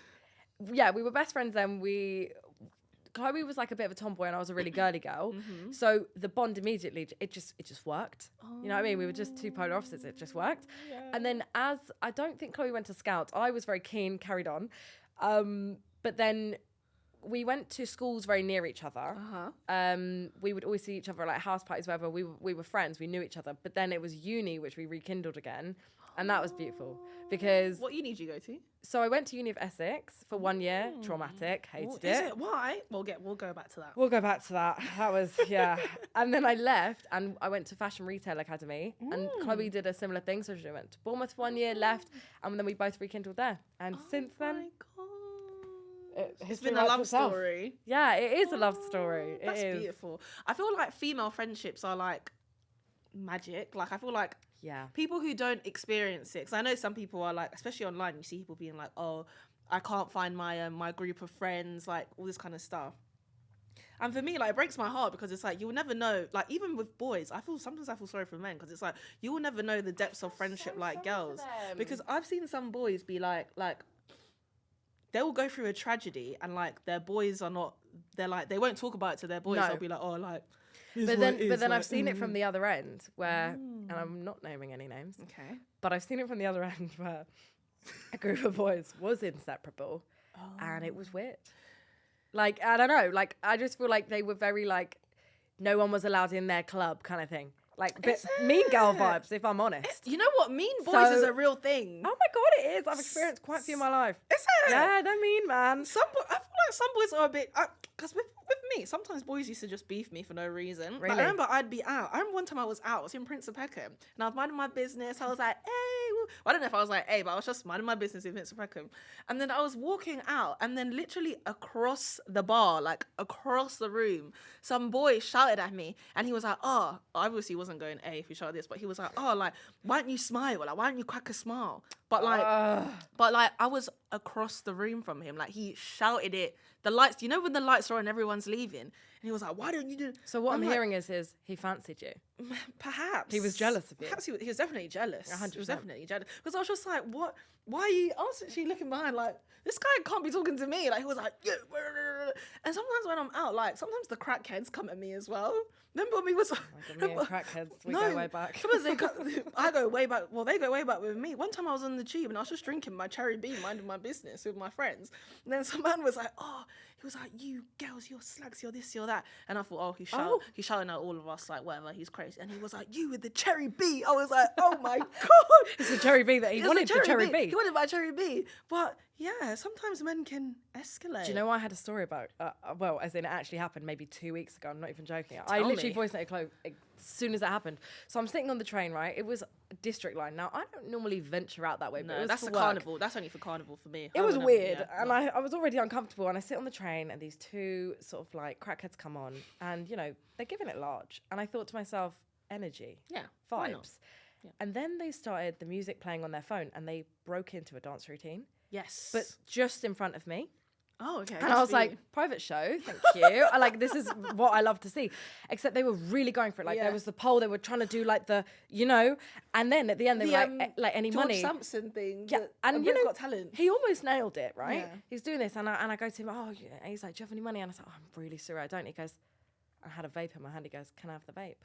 Speaker 2: Yeah, we were best friends then. Chloe was like a bit of a tomboy and I was a really girly girl. So the bond immediately, it just worked. You know what I mean? We were just 2 polar opposites. It just worked. Yeah. And then I don't think Chloe went to Scouts. I was very keen, carried on. But then we went to schools very near each other. We would always see each other at like house parties, wherever. We were friends. We knew each other. But then it was uni, which we rekindled again. And that was beautiful because...
Speaker 1: What uni did you go to?
Speaker 2: So I went to Uni of Essex for 1 year. Traumatic. Hated it.
Speaker 1: Is it? Why? We'll go back to that.
Speaker 2: We'll go back to that. That was, yeah. And then I left and I went to Fashion Retail Academy. And Chloe did a similar thing. So she went to Bournemouth for 1 year, left. And then we both rekindled there. And since then...
Speaker 1: It's been a love story.
Speaker 2: Yeah, it is a love story.
Speaker 1: That's beautiful. I feel like female friendships are like magic. Like I feel like people who don't experience it, 'cause I know some people are like, especially online, you see people being like, oh, I can't find my group of friends, like all this kind of stuff. And for me, like, it breaks my heart because it's like, you'll never know, like, even with boys, sometimes I feel sorry for men because it's like, you will never know the depths of friendship like girls. Because I've seen some boys be like, they will go through a tragedy and like their boys are not they're like, they won't talk about it to their boys.
Speaker 2: No.
Speaker 1: They'll be like, oh, like,
Speaker 2: But then I've seen it from the other end where, and I'm not naming any names.
Speaker 1: Okay.
Speaker 2: But I've seen it from the other end where a group of boys was inseparable, and it was weird. Like, I don't know. Like, I just feel like they were very like, no one was allowed in their club kind of thing. Like, bit mean girl vibes, if I'm honest.
Speaker 1: You know what? Mean boys is a real thing.
Speaker 2: Oh my God, it is. I've experienced quite a few in my life.
Speaker 1: Is it?
Speaker 2: Yeah, they're mean, man.
Speaker 1: I feel like some boys are a bit, because with me, sometimes boys used to just beef me for no reason.
Speaker 2: Really?
Speaker 1: Like, I remember I'd be out. I remember one time I was out. I was in Prince of Peckham, and I was minding my business. I was like, hey. Well, I don't know if I was like, hey, but I was just minding my business in Prince of Peckham. And then I was walking out, and then literally across the bar, like across the room, some boy shouted at me, and he was like, oh, obviously he wasn't going A if he shouted this, but he was like, oh, like, why don't you smile? Like, why don't you crack a smile? But like, I was across the room from him. Like, he shouted it. The lights, you know when the lights are on, everyone's leaving, and he was like, why don't you do?
Speaker 2: So what I'm hearing is he fancied you.
Speaker 1: Perhaps
Speaker 2: he was jealous of you.
Speaker 1: Perhaps he was definitely jealous.
Speaker 2: 100%.
Speaker 1: He was definitely jealous because I was just like, what? Why are you? I was actually looking behind like, this guy can't be talking to me. Like, he was like, yeah. And sometimes when I'm out, like, sometimes the crackheads come at me as well. Remember when we was
Speaker 2: me and crackheads, we go way back.
Speaker 1: Sometimes I go way back. Well, they go way back with me. One time I was on the tube and I was just drinking my cherry bean, minding my business with my friends. And then some man was like, oh, he was like, you girls, you're slags, you're this, you're that. And I thought, oh, he's shouting at all of us, like, whatever, he's crazy. And he was like, you with the cherry bee. I was like, oh my God.
Speaker 2: It's the cherry bee that he wanted, the cherry bee.
Speaker 1: He wanted my cherry bee. But yeah, sometimes men can escalate.
Speaker 2: Do you know what I had a story about? Well, as in it actually happened maybe 2 weeks ago. I'm not even joking. I literally voice noted Chloe as soon as it happened. So I'm sitting on the train, right? It was a district line. Now, I don't normally venture out that way.
Speaker 1: No,
Speaker 2: but it was
Speaker 1: that's
Speaker 2: for
Speaker 1: the
Speaker 2: work.
Speaker 1: carnival. That's only for carnival for me.
Speaker 2: It was weird. And I was already uncomfortable. And I sit on the train and these two sort of like crackheads come on. And, you know, they're giving it large. And I thought to myself, energy.
Speaker 1: Yeah.
Speaker 2: Vibes. Yeah. And then they started the music playing on their phone and they broke into a dance routine.
Speaker 1: Yes.
Speaker 2: But just in front of me.
Speaker 1: Oh, okay.
Speaker 2: And I was like, private show, thank you. This is what I love to see. Except they were really going for it. Like, there was the pole, they were trying to do like the, you know, and then at the end they were like any
Speaker 1: George
Speaker 2: money.
Speaker 1: Sampson thing.
Speaker 2: Yeah, and you know,
Speaker 1: Got Talent.
Speaker 2: he almost nailed it, right?
Speaker 1: Yeah.
Speaker 2: He's doing this, and I go to him, oh, yeah. And he's like, do you have any money? And I said, oh, I'm really sorry, I don't. He goes, I had a vape in my hand. He goes, can I have the vape?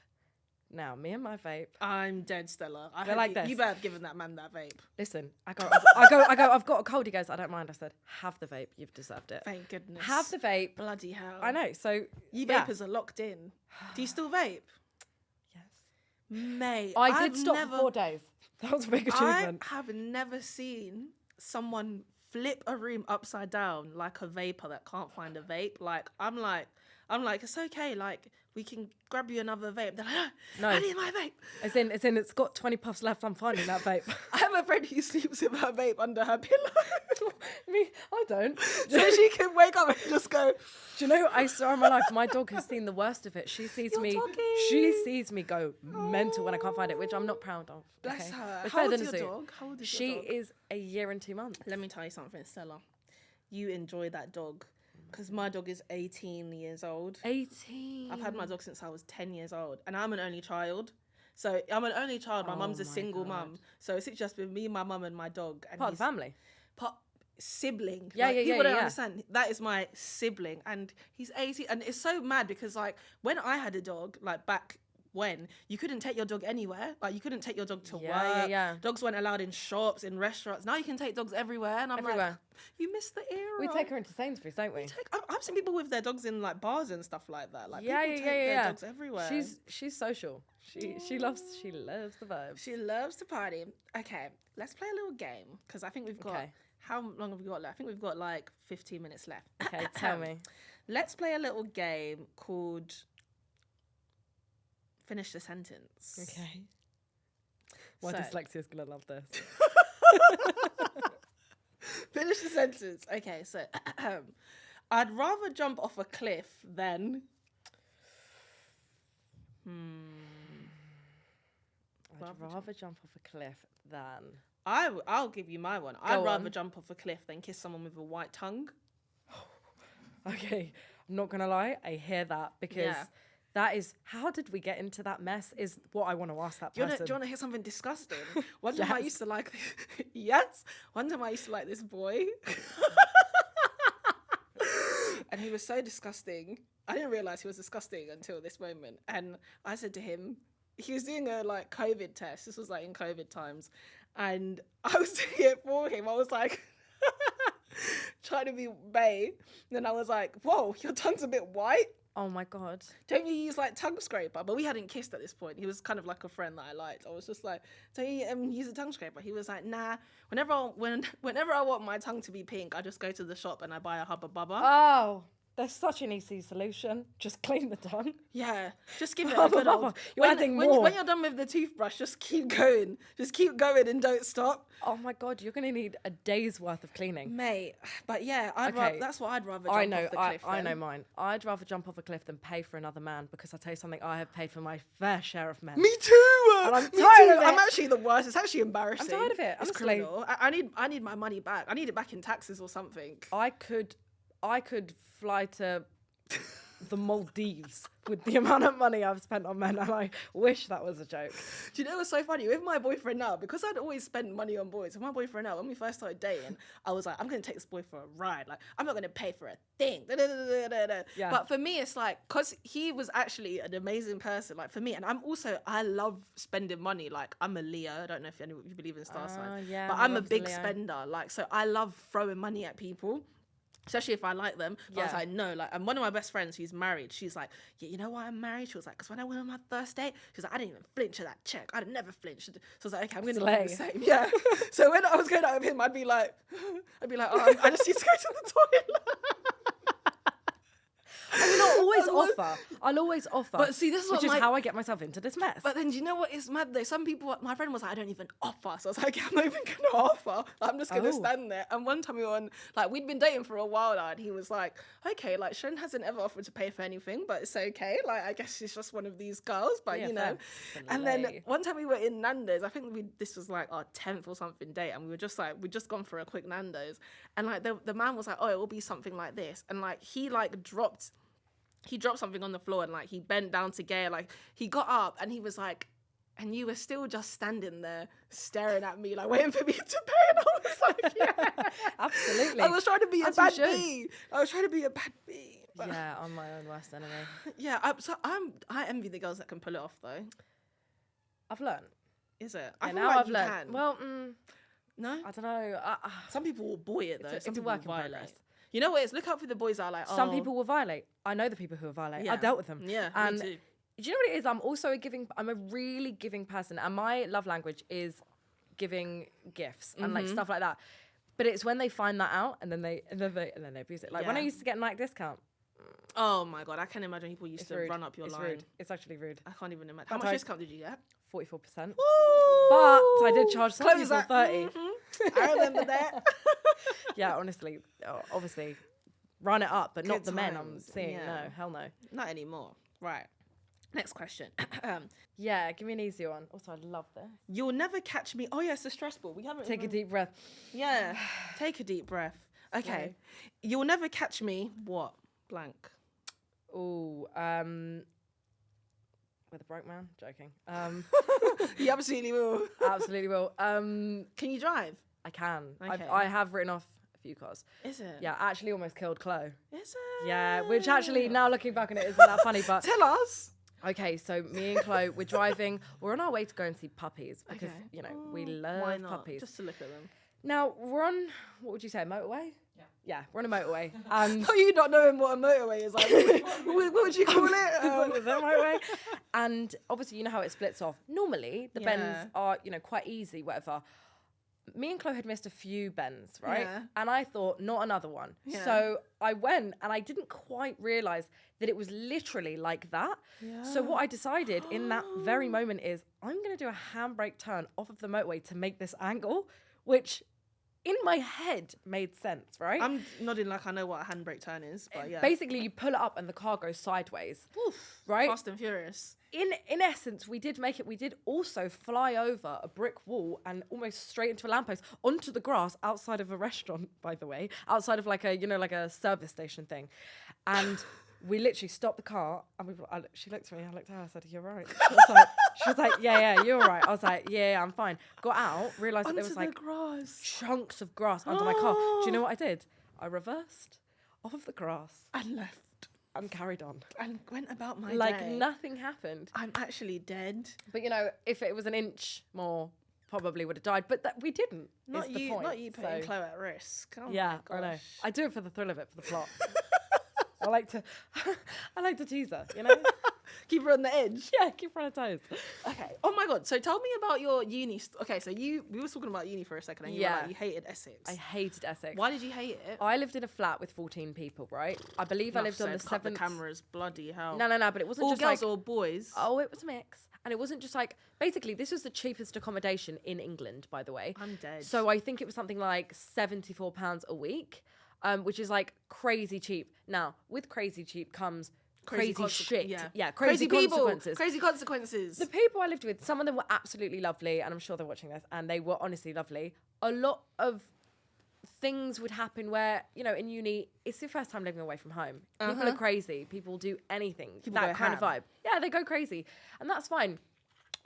Speaker 2: Now, me and my vape.
Speaker 1: I'm dead, Stella.
Speaker 2: They're like this.
Speaker 1: You better have given that man that vape.
Speaker 2: Listen, I go, I've got a cold. He goes, I don't mind. I said, have the vape. You've deserved it.
Speaker 1: Thank goodness.
Speaker 2: Have the vape.
Speaker 1: Bloody hell.
Speaker 2: I know. So
Speaker 1: you vapors are locked in. Do you still vape?
Speaker 2: Yes.
Speaker 1: Mate,
Speaker 2: I did stop for 4 days. That was a big achievement.
Speaker 1: I have never seen someone flip a room upside down like a vapor that can't find a vape. Like, I'm like, it's okay. Like, we can grab you another vape. They're like, no, I need my vape.
Speaker 2: It's it's got 20 puffs left. I'm finding that vape.
Speaker 1: I have a friend who sleeps with her vape under her pillow.
Speaker 2: Me, I don't.
Speaker 1: So she can wake up and just go.
Speaker 2: Do you know, I swear on my life, my dog has seen the worst of it. She sees me go mental when I can't find it, which I'm not proud of.
Speaker 1: Bless her.
Speaker 2: It's
Speaker 1: How old
Speaker 2: better
Speaker 1: is
Speaker 2: than
Speaker 1: your
Speaker 2: a zoo.
Speaker 1: dog? How old is
Speaker 2: She
Speaker 1: your dog?
Speaker 2: is a year and 2 months.
Speaker 1: Let me tell you something, Stella. You enjoy that dog. Because my dog is 18 years old.
Speaker 2: 18.
Speaker 1: I've had my dog since I was 10 years old. And I'm an only child. So I'm an only child. My mum's a single mum. So it's just been me, my mum, and my dog. And
Speaker 2: Part of the family.
Speaker 1: Sibling.
Speaker 2: Yeah,
Speaker 1: like,
Speaker 2: yeah,
Speaker 1: people don't
Speaker 2: yeah.
Speaker 1: understand. That is my sibling. And he's 18. And it's so mad because, like, when I had a dog, like, back when, you couldn't take your dog anywhere. Like, you couldn't take your dog to work.
Speaker 2: Yeah.
Speaker 1: Dogs weren't allowed in shops, in restaurants. Now you can take dogs everywhere. And I'm like, you missed the era.
Speaker 2: We take her into Sainsbury's, don't we?
Speaker 1: I've seen people with their dogs in like bars and stuff like that. Like,
Speaker 2: yeah,
Speaker 1: people take their dogs everywhere.
Speaker 2: She's social. She loves the vibes.
Speaker 1: She loves to party. Okay, let's play a little game because I think we've got.
Speaker 2: Okay.
Speaker 1: How long have we got left? I think we've got like 15 minutes left.
Speaker 2: Okay, tell me.
Speaker 1: Let's play a little game called Finish the Sentence.
Speaker 2: Okay. My dyslexia's gonna love this.
Speaker 1: Finish the sentence. Okay, so I'd rather jump off a cliff than.
Speaker 2: I'd rather jump off a cliff than.
Speaker 1: I'll give you my one. I'd rather jump off a cliff than kiss someone with a white tongue.
Speaker 2: Okay, I'm not gonna lie. I hear that because that is, how did we get into that mess? Is what I want to ask that person.
Speaker 1: Do you want to hear something disgusting? One time I used to like. Yes. One time I used to like this boy. and he was so disgusting. I didn't realise he was disgusting until this moment. And I said to him, he was doing a like COVID test. This was like in COVID times. And I was doing it for him. I was like trying to be bae. And then I was like, whoa, your tongue's a bit white.
Speaker 2: Oh my God.
Speaker 1: Don't you use like tongue scraper? But we hadn't kissed at this point. He was kind of like a friend that I liked. I was just like, don't you use a tongue scraper? He was like, nah. Whenever I want my tongue to be pink, I just go to the shop and I buy a Hubba Bubba.
Speaker 2: Oh, there's such an easy solution. Just clean the tongue.
Speaker 1: Yeah, just give it a good old...
Speaker 2: You're adding more.
Speaker 1: When you're done with the toothbrush, just keep going. Just keep going and don't stop.
Speaker 2: Oh my God, you're going to need a day's worth of cleaning.
Speaker 1: Mate, but yeah, that's what I'd rather jump off the cliff.
Speaker 2: I know mine. I'd rather jump off a cliff than pay for another man, because I'll tell you something, I have paid for my fair share of men.
Speaker 1: Me too!
Speaker 2: And I'm tired of it.
Speaker 1: I'm actually the worst. It's actually embarrassing.
Speaker 2: I'm tired of it,
Speaker 1: It's
Speaker 2: honestly.
Speaker 1: criminal. I need my money back. I need it back in taxes or something.
Speaker 2: I could fly to the Maldives with the amount of money I've spent on men, and I wish that was a joke.
Speaker 1: Do you know what's so funny? With my boyfriend now, because I'd always spend money on boys, with my boyfriend now, when we first started dating, I was like, I'm going to take this boy for a ride. Like, I'm not going to pay for a thing.
Speaker 2: Yeah.
Speaker 1: But for me, it's like, because he was actually an amazing person, like for me, and I love spending money. Like, I'm a Leo. I don't know if you believe in star signs.
Speaker 2: Yeah,
Speaker 1: but I'm a big spender. Like, so I love throwing money at people. Especially if I like them. But I was like, no, like, and one of my best friends who's married, she's like, yeah, you know why I'm married? She was like, because when I went on my first date, she was like, I didn't even flinch at that check. I'd never flinched. So I was like, okay, I'm going to do the same. Yeah. So when I was going out with him, I'd be like, oh, I just need to go to the toilet.
Speaker 2: I mean, I'll always offer.
Speaker 1: But see, this is
Speaker 2: which is how I get myself into this mess.
Speaker 1: But then, do you know what is mad though? Some people, my friend was like, I don't even offer. So I was like, I'm not even going to offer. I'm just going to stand there. And one time we were on, like, we'd been dating for a while now, and he was like, okay, like, Shelen hasn't ever offered to pay for anything, but it's okay. Like, I guess she's just one of these girls, but you know. And then one time we were in Nando's, I think this was like our 10th or something date, and we were just like, we'd just gone for a quick Nando's. And like, the man was like, oh, it will be something like this. And like, he dropped something on the floor, and like he bent down to get it. Like he got up and he was like, and you were still just standing there staring at me, like waiting for me to pay. And I was like, yeah,
Speaker 2: absolutely.
Speaker 1: I was trying to be a bad bee. But
Speaker 2: yeah, I'm my own worst enemy.
Speaker 1: Yeah, I envy the girls that can pull it off though.
Speaker 2: I've learned.
Speaker 1: Is it?
Speaker 2: Yeah,
Speaker 1: I feel
Speaker 2: now
Speaker 1: like
Speaker 2: I've
Speaker 1: you
Speaker 2: learned.
Speaker 1: can.
Speaker 2: Well,
Speaker 1: no,
Speaker 2: I don't know.
Speaker 1: Some people will boy it though.
Speaker 2: It's
Speaker 1: Some
Speaker 2: a
Speaker 1: people
Speaker 2: work in
Speaker 1: will violate.
Speaker 2: progress.
Speaker 1: You know what? It's look out for the boys that are like,
Speaker 2: Some people will violate. I know the people who will violate.
Speaker 1: Yeah.
Speaker 2: I've dealt with them.
Speaker 1: Yeah,
Speaker 2: and
Speaker 1: me too.
Speaker 2: do you know what it is? I'm a really giving person, and my love language is giving gifts and like stuff like that. But it's when they find that out and then they abuse it. Like when I used to get a Nike discount.
Speaker 1: Oh my God, I can imagine people used to
Speaker 2: rude.
Speaker 1: run up your line.
Speaker 2: Rude. It's actually rude.
Speaker 1: I can't even imagine. How much discount did you get?
Speaker 2: 44%.
Speaker 1: Woo!
Speaker 2: But I did charge some
Speaker 1: Close
Speaker 2: people
Speaker 1: that.
Speaker 2: 30.
Speaker 1: I remember that.
Speaker 2: Yeah, honestly, obviously, run it up, but
Speaker 1: Good
Speaker 2: not the men I'm
Speaker 1: times.
Speaker 2: seeing.
Speaker 1: Yeah.
Speaker 2: No, hell no.
Speaker 1: Not anymore. Right. Next question.
Speaker 2: Yeah, give me an easy one. Also, I love this.
Speaker 1: You'll never catch me. Oh, yes, the stress ball. We haven't
Speaker 2: Take a deep breath.
Speaker 1: Yeah. Take a deep breath. Okay.
Speaker 2: Okay.
Speaker 1: You'll never catch me. What? Blank.
Speaker 2: Ooh, with a broke man? Joking.
Speaker 1: You absolutely will.
Speaker 2: Absolutely will.
Speaker 1: Can you drive?
Speaker 2: I can.
Speaker 1: Okay.
Speaker 2: I have written off a few cars.
Speaker 1: Is it?
Speaker 2: Yeah, I actually almost killed Chloe.
Speaker 1: Is it?
Speaker 2: Yeah, which actually, now looking back on it, isn't that funny, but...
Speaker 1: Tell us.
Speaker 2: Okay, so me and Chloe, we're driving. We're on our way to go and see puppies because, you know, we love
Speaker 1: Why not?
Speaker 2: puppies.
Speaker 1: Just to look at them.
Speaker 2: Now, we're on, what would you say, a motorway? Yeah, we're on a motorway. And
Speaker 1: Are you not knowing what a motorway is like? what would you call it?
Speaker 2: is that motorway? And obviously, you know how it splits off. Normally, the bends are, you know, quite easy, whatever. Me and Chloe had missed a few bends, right?
Speaker 1: Yeah.
Speaker 2: And I thought, not another one.
Speaker 1: Yeah.
Speaker 2: So I went and I didn't quite realise that it was literally like that.
Speaker 1: Yeah.
Speaker 2: So what I decided in that very moment is I'm going to do a handbrake turn off of the motorway to make this angle, which in my head made sense, right?
Speaker 1: I'm nodding like I know what a handbrake turn is, but yeah.
Speaker 2: Basically, you pull it up and the car goes sideways,
Speaker 1: Oof,
Speaker 2: right?
Speaker 1: Fast and Furious.
Speaker 2: In essence, we did make it. We did also fly over a brick wall and almost straight into a lamppost onto the grass outside of a restaurant, by the way, outside of like a, you know, like a service station thing. And we literally stopped the car and she looked at me, I looked at her, I said, "You're right." She was like, yeah, you're right. I was like, yeah, I'm fine. Got out, realised that there was like
Speaker 1: grass.
Speaker 2: chunks of grass under my car. Do you know what I did? I reversed. off of the grass
Speaker 1: And left.
Speaker 2: and carried on.
Speaker 1: And went about my
Speaker 2: Like
Speaker 1: day.
Speaker 2: nothing happened.
Speaker 1: I'm actually dead.
Speaker 2: But you know, if it was an inch more, probably would have died. But we didn't.
Speaker 1: Not
Speaker 2: is the
Speaker 1: you,
Speaker 2: point.
Speaker 1: not you putting
Speaker 2: So,
Speaker 1: Chloe at risk. Oh
Speaker 2: yeah,
Speaker 1: my
Speaker 2: I know.
Speaker 1: gosh.
Speaker 2: I do it for the thrill of it, for the plot. I like to tease her, you know?
Speaker 1: Keep her on the edge.
Speaker 2: Yeah, keep her on her toes.
Speaker 1: Okay. Oh my god. So tell me about your uni. Okay. So we were talking about uni for a second, and you were like, you hated Essex.
Speaker 2: I hated Essex.
Speaker 1: Why did you hate it?
Speaker 2: I lived in a flat with 14 people, right? I believe I lived on the
Speaker 1: Cut the
Speaker 2: 7th.
Speaker 1: cameras. Bloody hell.
Speaker 2: No, but it wasn't
Speaker 1: All
Speaker 2: just
Speaker 1: girls
Speaker 2: like.
Speaker 1: or boys.
Speaker 2: Oh, it was a mix. And it wasn't just like. Basically, this was the cheapest accommodation in England, by the way.
Speaker 1: I'm dead.
Speaker 2: So I think it was something like £74 a week, which is like crazy cheap. Now, with crazy cheap comes crazy shit.
Speaker 1: Yeah,
Speaker 2: crazy
Speaker 1: people.
Speaker 2: consequences.
Speaker 1: Crazy consequences.
Speaker 2: The people I lived with, some of them were absolutely lovely, and I'm sure they're watching this, and they were honestly lovely. A lot of things would happen where, you know, in uni, it's the first time living away from home. People are crazy. People do anything.
Speaker 1: People
Speaker 2: that
Speaker 1: go
Speaker 2: kind of
Speaker 1: ham.
Speaker 2: vibe. Yeah, they go crazy. And that's fine.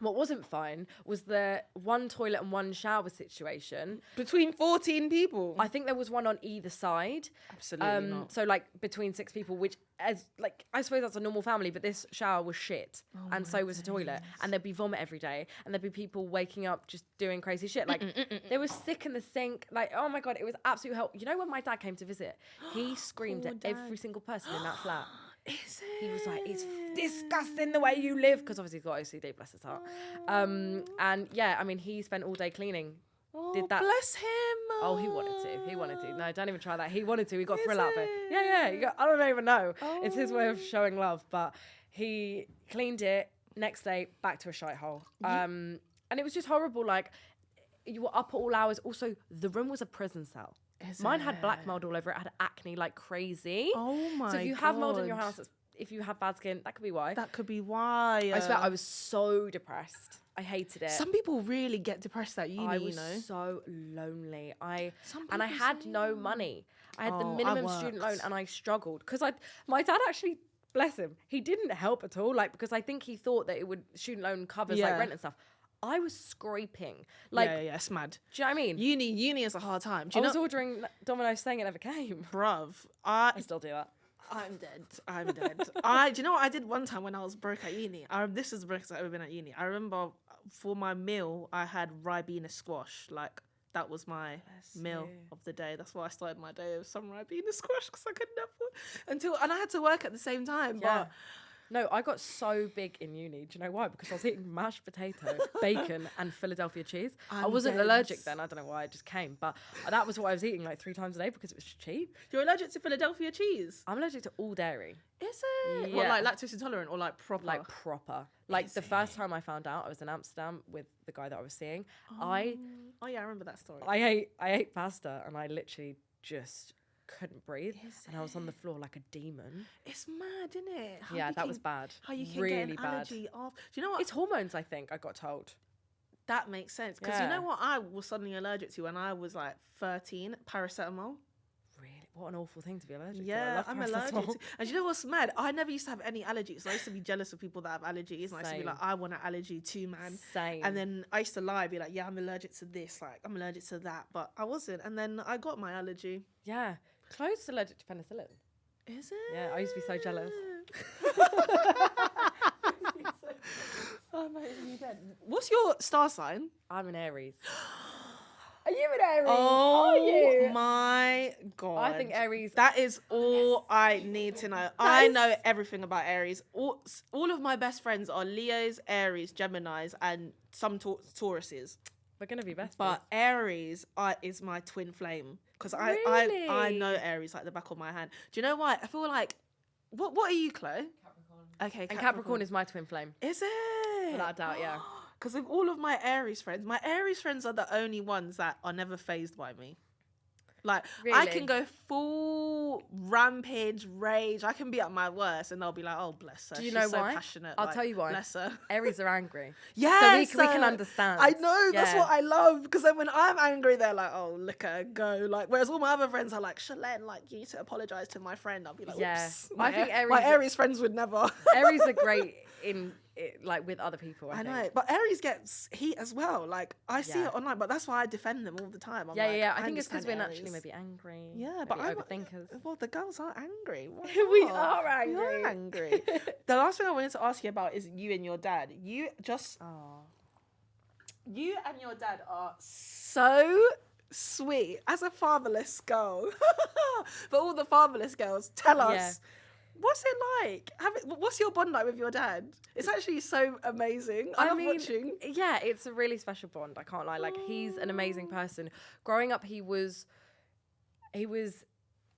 Speaker 2: What wasn't fine was the one toilet and one shower situation.
Speaker 1: Between 14 people.
Speaker 2: I think there was one on either side.
Speaker 1: Absolutely not.
Speaker 2: So like between 6 people, which as like I suppose that's a normal family, but this shower was shit, and so was the toilet, and there'd be vomit every day, and there'd be people waking up just doing crazy shit. Like they were sick in the sink. Like oh my god, it was absolute hell. You know when my dad came to visit, he screamed
Speaker 1: Poor
Speaker 2: at
Speaker 1: dad.
Speaker 2: every single person in that flat.
Speaker 1: Is
Speaker 2: He was like, "It's
Speaker 1: it?
Speaker 2: disgusting the way you live," because obviously he's got OCD, bless his heart. And yeah, I mean, he spent all day cleaning.
Speaker 1: Oh,
Speaker 2: Did that?
Speaker 1: bless him.
Speaker 2: Oh, he wanted to. He wanted to. No, don't even try that. He wanted to. He got
Speaker 1: Is
Speaker 2: thrill out of it.
Speaker 1: it?
Speaker 2: Yeah. I don't even know. It's his way of showing love. But he cleaned it. Next day, back to a shite hole. And it was just horrible. Like, you were up at all hours. Also, the room was a prison cell. Mine had black mold all over it. It had acne like crazy.
Speaker 1: Oh my god.
Speaker 2: So if you have mold in your house, if you have bad skin, that could be why.
Speaker 1: that could be why.
Speaker 2: I swear, I was so depressed. I hated it.
Speaker 1: Some people really get depressed at uni,
Speaker 2: I was
Speaker 1: you know.
Speaker 2: so lonely.
Speaker 1: Some
Speaker 2: And I
Speaker 1: people
Speaker 2: had
Speaker 1: say
Speaker 2: no money. I had the
Speaker 1: Oh, I
Speaker 2: minimum student loan,
Speaker 1: worked.
Speaker 2: and I struggled because my dad actually, bless him, he didn't help at all. Like because I think he thought that it would student loan covers like
Speaker 1: Yeah.
Speaker 2: rent and stuff. I was scraping. Like,
Speaker 1: yeah, it's mad.
Speaker 2: do you know what I mean?
Speaker 1: Uni is a hard time. Do
Speaker 2: I
Speaker 1: you
Speaker 2: was
Speaker 1: know,
Speaker 2: ordering Domino's saying it never came.
Speaker 1: bruv?
Speaker 2: I still do that.
Speaker 1: I'm dead. Do you know what I did one time when I was broke at uni? This is the brokest I've ever been at uni. I remember for my meal, I had Ribena squash. Like, that was my meal of the day. That's why I started my day with some Ribena squash because I could never, and I had to work at the same time.
Speaker 2: Yeah.
Speaker 1: But
Speaker 2: No, I got so big in uni. Do you know why? Because I was eating mashed potato, bacon, and Philadelphia cheese. I
Speaker 1: I'm
Speaker 2: wasn't
Speaker 1: dead.
Speaker 2: allergic then. I don't know why. It just came. But that was what I was eating like 3 times a day because it was cheap.
Speaker 1: you're allergic to Philadelphia cheese?
Speaker 2: I'm allergic to all dairy.
Speaker 1: Is it?
Speaker 2: Yeah.
Speaker 1: What, like lactose intolerant or like proper?
Speaker 2: Like proper. Like
Speaker 1: Is
Speaker 2: the first time I found out, I was in Amsterdam with the guy that I was seeing. I
Speaker 1: Oh yeah, I remember that story.
Speaker 2: I ate pasta and I literally just couldn't breathe.
Speaker 1: Is
Speaker 2: And I was on the floor like a demon.
Speaker 1: It's mad, isn't it? How
Speaker 2: Yeah,
Speaker 1: you
Speaker 2: that was
Speaker 1: can-
Speaker 2: bad.
Speaker 1: How you can
Speaker 2: really
Speaker 1: get an
Speaker 2: bad.
Speaker 1: allergy off. Do you know what?
Speaker 2: It's hormones, I think, I got told.
Speaker 1: That makes sense. Because you
Speaker 2: Yeah.
Speaker 1: know what I was suddenly allergic to when I was like 13? Paracetamol.
Speaker 2: Really? What an awful thing to be allergic to. I
Speaker 1: Yeah,
Speaker 2: love
Speaker 1: I'm allergic
Speaker 2: paracetamol.
Speaker 1: to. And you know what's mad? I never used to have any allergies. So I used to be jealous of people that have allergies. And I used to be
Speaker 2: Same.
Speaker 1: like, I want an allergy too, man.
Speaker 2: Same.
Speaker 1: And then I used to lie, be like, yeah, I'm allergic to this. Like, I'm allergic to that. But I wasn't. And then I got my allergy.
Speaker 2: Yeah. Chloe's allergic to penicillin.
Speaker 1: Is it?
Speaker 2: Yeah, I used to be so jealous.
Speaker 1: Oh, mate, you dead. What's your star sign?
Speaker 2: I'm an Aries. Are you an Aries?
Speaker 1: Oh
Speaker 2: Are you?
Speaker 1: my god!
Speaker 2: I think Aries.
Speaker 1: That is all I need to know. I know everything about Aries. All of my best friends are Leos, Aries, Geminis, and some Tauruses.
Speaker 2: We're gonna be best.
Speaker 1: But Aries is my twin flame because I
Speaker 2: Really?
Speaker 1: know Aries like the back of my hand. Do you know why? I feel like what are you, Chloe?
Speaker 2: Capricorn.
Speaker 1: Okay,
Speaker 2: And Capricorn is my twin flame.
Speaker 1: Is it?
Speaker 2: Without a doubt, yeah.
Speaker 1: Because of all of my Aries friends are the only ones that are never phased by me. Like, I
Speaker 2: Really?
Speaker 1: can go full rampage, rage. I can be at my worst and they'll be like, oh, bless her.
Speaker 2: Do you
Speaker 1: She's
Speaker 2: know
Speaker 1: so
Speaker 2: why?
Speaker 1: passionate.
Speaker 2: I'll
Speaker 1: Like,
Speaker 2: tell you why.
Speaker 1: Bless her.
Speaker 2: Aries are angry.
Speaker 1: Yeah,
Speaker 2: So we can understand.
Speaker 1: I know, that's
Speaker 2: Yeah.
Speaker 1: what I love. Because then when I'm angry, they're like, oh, look at her go. Like, whereas all my other friends are like, Shelen, like, you need to apologise to my friend. I'll be like,
Speaker 2: Yeah.
Speaker 1: oops.
Speaker 2: I think
Speaker 1: my
Speaker 2: Aries-
Speaker 1: Aries friends would never.
Speaker 2: Aries are great in like with other people. I
Speaker 1: know,
Speaker 2: think.
Speaker 1: but Aries gets heat as well. Like I see
Speaker 2: Yeah.
Speaker 1: it online, but that's why I defend them all the time. I'm
Speaker 2: Yeah,
Speaker 1: like,
Speaker 2: yeah. I think it's because we're
Speaker 1: understand
Speaker 2: naturally
Speaker 1: Aries.
Speaker 2: maybe angry.
Speaker 1: Yeah, but
Speaker 2: maybe
Speaker 1: I'm
Speaker 2: overthinkers.
Speaker 1: Well, the girls are angry. Why
Speaker 2: We
Speaker 1: not?
Speaker 2: are
Speaker 1: We
Speaker 2: angry.
Speaker 1: are angry. The last thing I wanted to ask you about is you and your dad. You and your dad are so sweet. As a fatherless girl, for all the fatherless girls, tell us.
Speaker 2: Yeah.
Speaker 1: What's it like? What's your bond like with your dad? It's actually so amazing. I love watching.
Speaker 2: Yeah, it's a really special bond. I can't lie. Like, he's an amazing person. Growing up, he was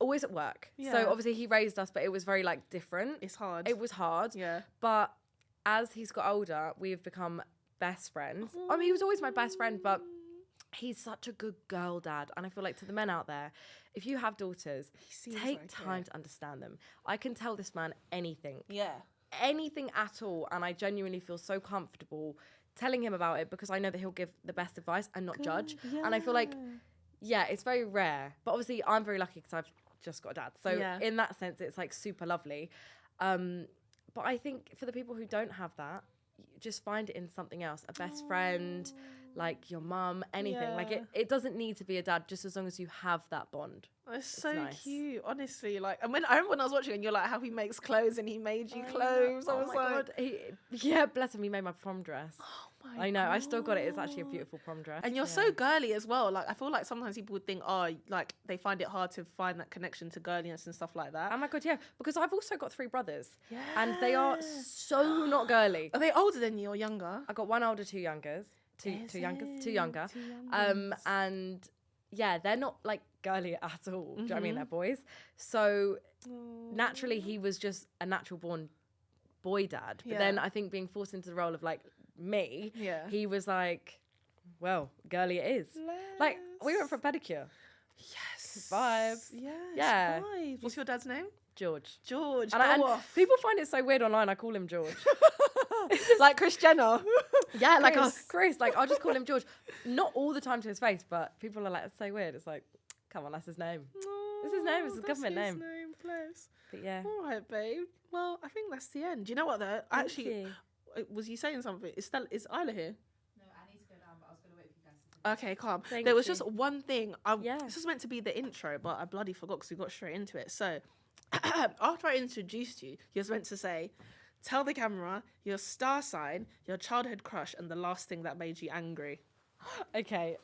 Speaker 2: always at work.
Speaker 1: Yeah.
Speaker 2: So obviously he raised us, but it was very like different.
Speaker 1: It's hard.
Speaker 2: It was hard.
Speaker 1: Yeah.
Speaker 2: But as he's got older, we've become best friends. I mean, he was always my best friend, but he's such a good girl dad. And I feel like to the men out there, if you have daughters, take time to understand them. I can tell this man anything.
Speaker 1: Yeah.
Speaker 2: Anything at all. And I genuinely feel so comfortable telling him about it because I know that he'll give the best advice and not judge.
Speaker 1: Yeah.
Speaker 2: And I feel like, yeah, it's very rare. But obviously I'm very lucky because I've just got a dad. So in that sense, it's like super lovely. But I think for the people who don't have that, just find it in something else. A best friend, like your mum, anything.
Speaker 1: Yeah.
Speaker 2: Like it doesn't need to be a dad, just as long as you have that bond.
Speaker 1: It's so
Speaker 2: nice.
Speaker 1: cute, honestly. Like, and I remember when I was watching, and you're like, how he makes clothes, and he made you clothes. I was like,
Speaker 2: God. Yeah, bless him. He made my prom dress.
Speaker 1: oh my
Speaker 2: I know.
Speaker 1: God.
Speaker 2: I still got it. It's actually a beautiful prom dress.
Speaker 1: And you're so girly as well. Like, I feel like sometimes people would think, oh, like they find it hard to find that connection to girliness and stuff like that.
Speaker 2: Oh my God, yeah. Because I've also got 3 brothers. And they are so not girly.
Speaker 1: Are they older than you or younger?
Speaker 2: I got 1 older, 2 youngers. Two younger. And yeah, they're not like girly at all. Do you know what I mean? They're boys. So naturally, he was just a natural born boy dad. But then I think being forced into the role of like me, he was like, well, girly it is. Like, we went for a pedicure.
Speaker 1: Yes.
Speaker 2: Vibes.
Speaker 1: Yes.
Speaker 2: Yeah.
Speaker 1: Vibes. What's your dad's name?
Speaker 2: George.
Speaker 1: George.
Speaker 2: And
Speaker 1: Go off.
Speaker 2: people find it so weird online. I call him George.
Speaker 1: Like Kris Jenner.
Speaker 2: Yeah, like Chris. Like, I'll just call him George. Not all the time to his face, but people are like, it's so weird. It's like, come on, that's his name. It's his name. It's his government name.
Speaker 1: Bless.
Speaker 2: But yeah.
Speaker 1: All right, babe. Well, I think that's the end. Do you know what though? Actually, was you saying something? Is Isla here?
Speaker 3: No, I need to go down, but I was going to wait for you guys to
Speaker 1: Okay, calm.
Speaker 2: Thank
Speaker 1: there was
Speaker 2: you.
Speaker 1: just one thing. This was meant to be the intro, but I bloody forgot because we got straight into it. So after I introduced you, you was meant to say, tell the camera your star sign, your childhood crush, and the last thing that made you angry.
Speaker 2: Okay.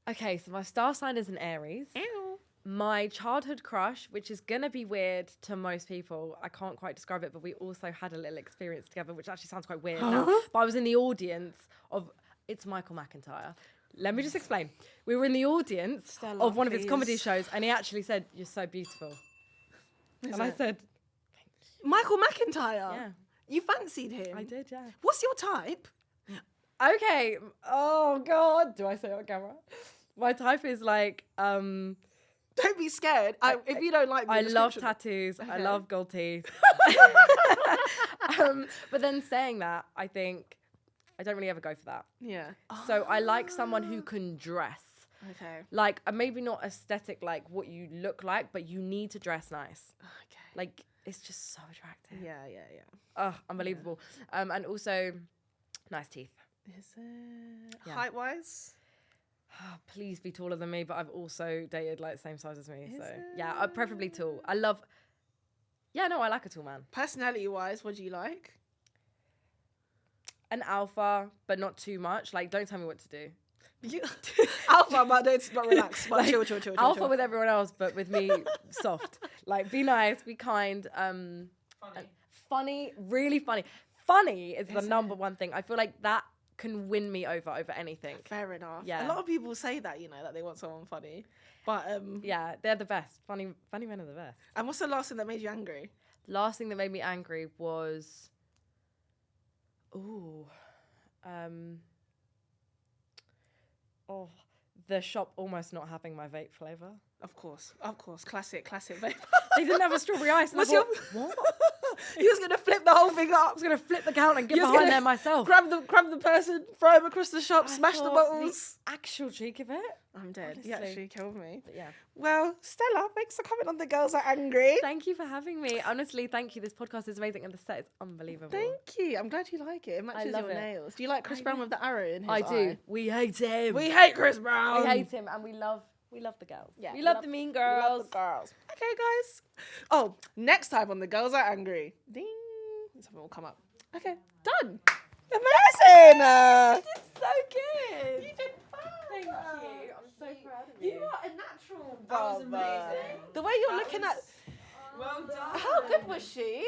Speaker 2: Okay, so my star sign is an Aries.
Speaker 1: Ew.
Speaker 2: My childhood crush, which is going to be weird to most people, I can't quite describe it, but we also had a little experience together, which actually sounds quite weird now. But I was in the audience of, it's Michael McIntyre. Let me just explain. We were in the audience
Speaker 1: Stella,
Speaker 2: of one of his
Speaker 1: please.
Speaker 2: comedy shows, and he actually said, "You're so beautiful." I said,
Speaker 1: Michael McIntyre.
Speaker 2: "Yeah,
Speaker 1: You fancied him.
Speaker 2: I did, yeah."
Speaker 1: What's your type?
Speaker 2: Okay. Oh God, do I say it on camera? My type is like,
Speaker 1: Don't be scared. If you don't like me,
Speaker 2: I love
Speaker 1: description-
Speaker 2: tattoos. I
Speaker 1: Okay.
Speaker 2: love gold teeth. But then saying that, I think I don't really ever go for that.
Speaker 1: Yeah.
Speaker 2: So I like someone who can dress.
Speaker 1: Okay.
Speaker 2: Like, maybe not aesthetic, like what you look like, but you need to dress nice.
Speaker 1: Okay.
Speaker 2: Like, it's just so attractive.
Speaker 1: Yeah.
Speaker 2: Oh, unbelievable. And also, nice teeth.
Speaker 1: Is it
Speaker 2: Yeah.
Speaker 1: height wise?
Speaker 2: Oh, please be taller than me, but I've also dated like same size as me.
Speaker 1: Is
Speaker 2: So yeah, preferably tall. I like a tall man.
Speaker 1: Personality wise, what do you like?
Speaker 2: An alpha, but not too much. Like, don't tell me what to do.
Speaker 1: Alpha, but don't not relax. But
Speaker 2: Like,
Speaker 1: chill.
Speaker 2: Alpha with everyone else, but with me, soft. Like, be nice, be kind. Funny, really funny. Funny is the number one thing. I feel like that can win me over anything.
Speaker 1: Fair enough.
Speaker 2: Yeah.
Speaker 1: A lot of people say that, that they want someone funny. But
Speaker 2: Yeah, they're the best. Funny men are the best.
Speaker 1: and what's the last thing that made you angry?
Speaker 2: Last thing that made me angry was, the shop almost not having my vape flavor.
Speaker 1: Of course. Classic vape.
Speaker 2: They didn't have a strawberry ice. And
Speaker 1: What's
Speaker 2: I
Speaker 1: your...
Speaker 2: thought, what?
Speaker 1: You was going to flip the whole thing
Speaker 2: I
Speaker 1: up.
Speaker 2: was going to flip the counter and get
Speaker 1: You was
Speaker 2: behind
Speaker 1: gonna
Speaker 2: there myself.
Speaker 1: Grab the person, throw him across the shop,
Speaker 2: I
Speaker 1: smash the
Speaker 2: thought,
Speaker 1: bottles.
Speaker 2: The actual cheek of it.
Speaker 1: I'm dead.
Speaker 2: honestly.
Speaker 1: You actually killed me.
Speaker 2: But yeah.
Speaker 1: Well, Stella, thanks for coming on The Girls Are Angry.
Speaker 2: Thank you for having me. Honestly, thank you. This podcast is amazing and the set is unbelievable.
Speaker 1: Thank you. I'm glad you like it. It matches
Speaker 2: love
Speaker 1: your
Speaker 2: it.
Speaker 1: nails. Do you like Chris Brown with the arrow in his
Speaker 2: I do.
Speaker 1: eye?
Speaker 2: We hate him.
Speaker 1: We hate Chris Brown.
Speaker 2: We hate him and we love the girls.
Speaker 1: Yeah,
Speaker 2: we love the mean
Speaker 1: We
Speaker 2: girls.
Speaker 1: love the girls. Okay, guys. Oh, next time on The Girls Are Angry. Ding. Something will come up. Okay, done. Amazing.
Speaker 2: You did so good.
Speaker 1: You did fine.
Speaker 2: Thank you. I'm so proud of you.
Speaker 1: You are a natural.
Speaker 3: That was
Speaker 1: Baba.
Speaker 3: amazing.
Speaker 1: The way you're looking at.
Speaker 3: Well done.
Speaker 1: How good was she?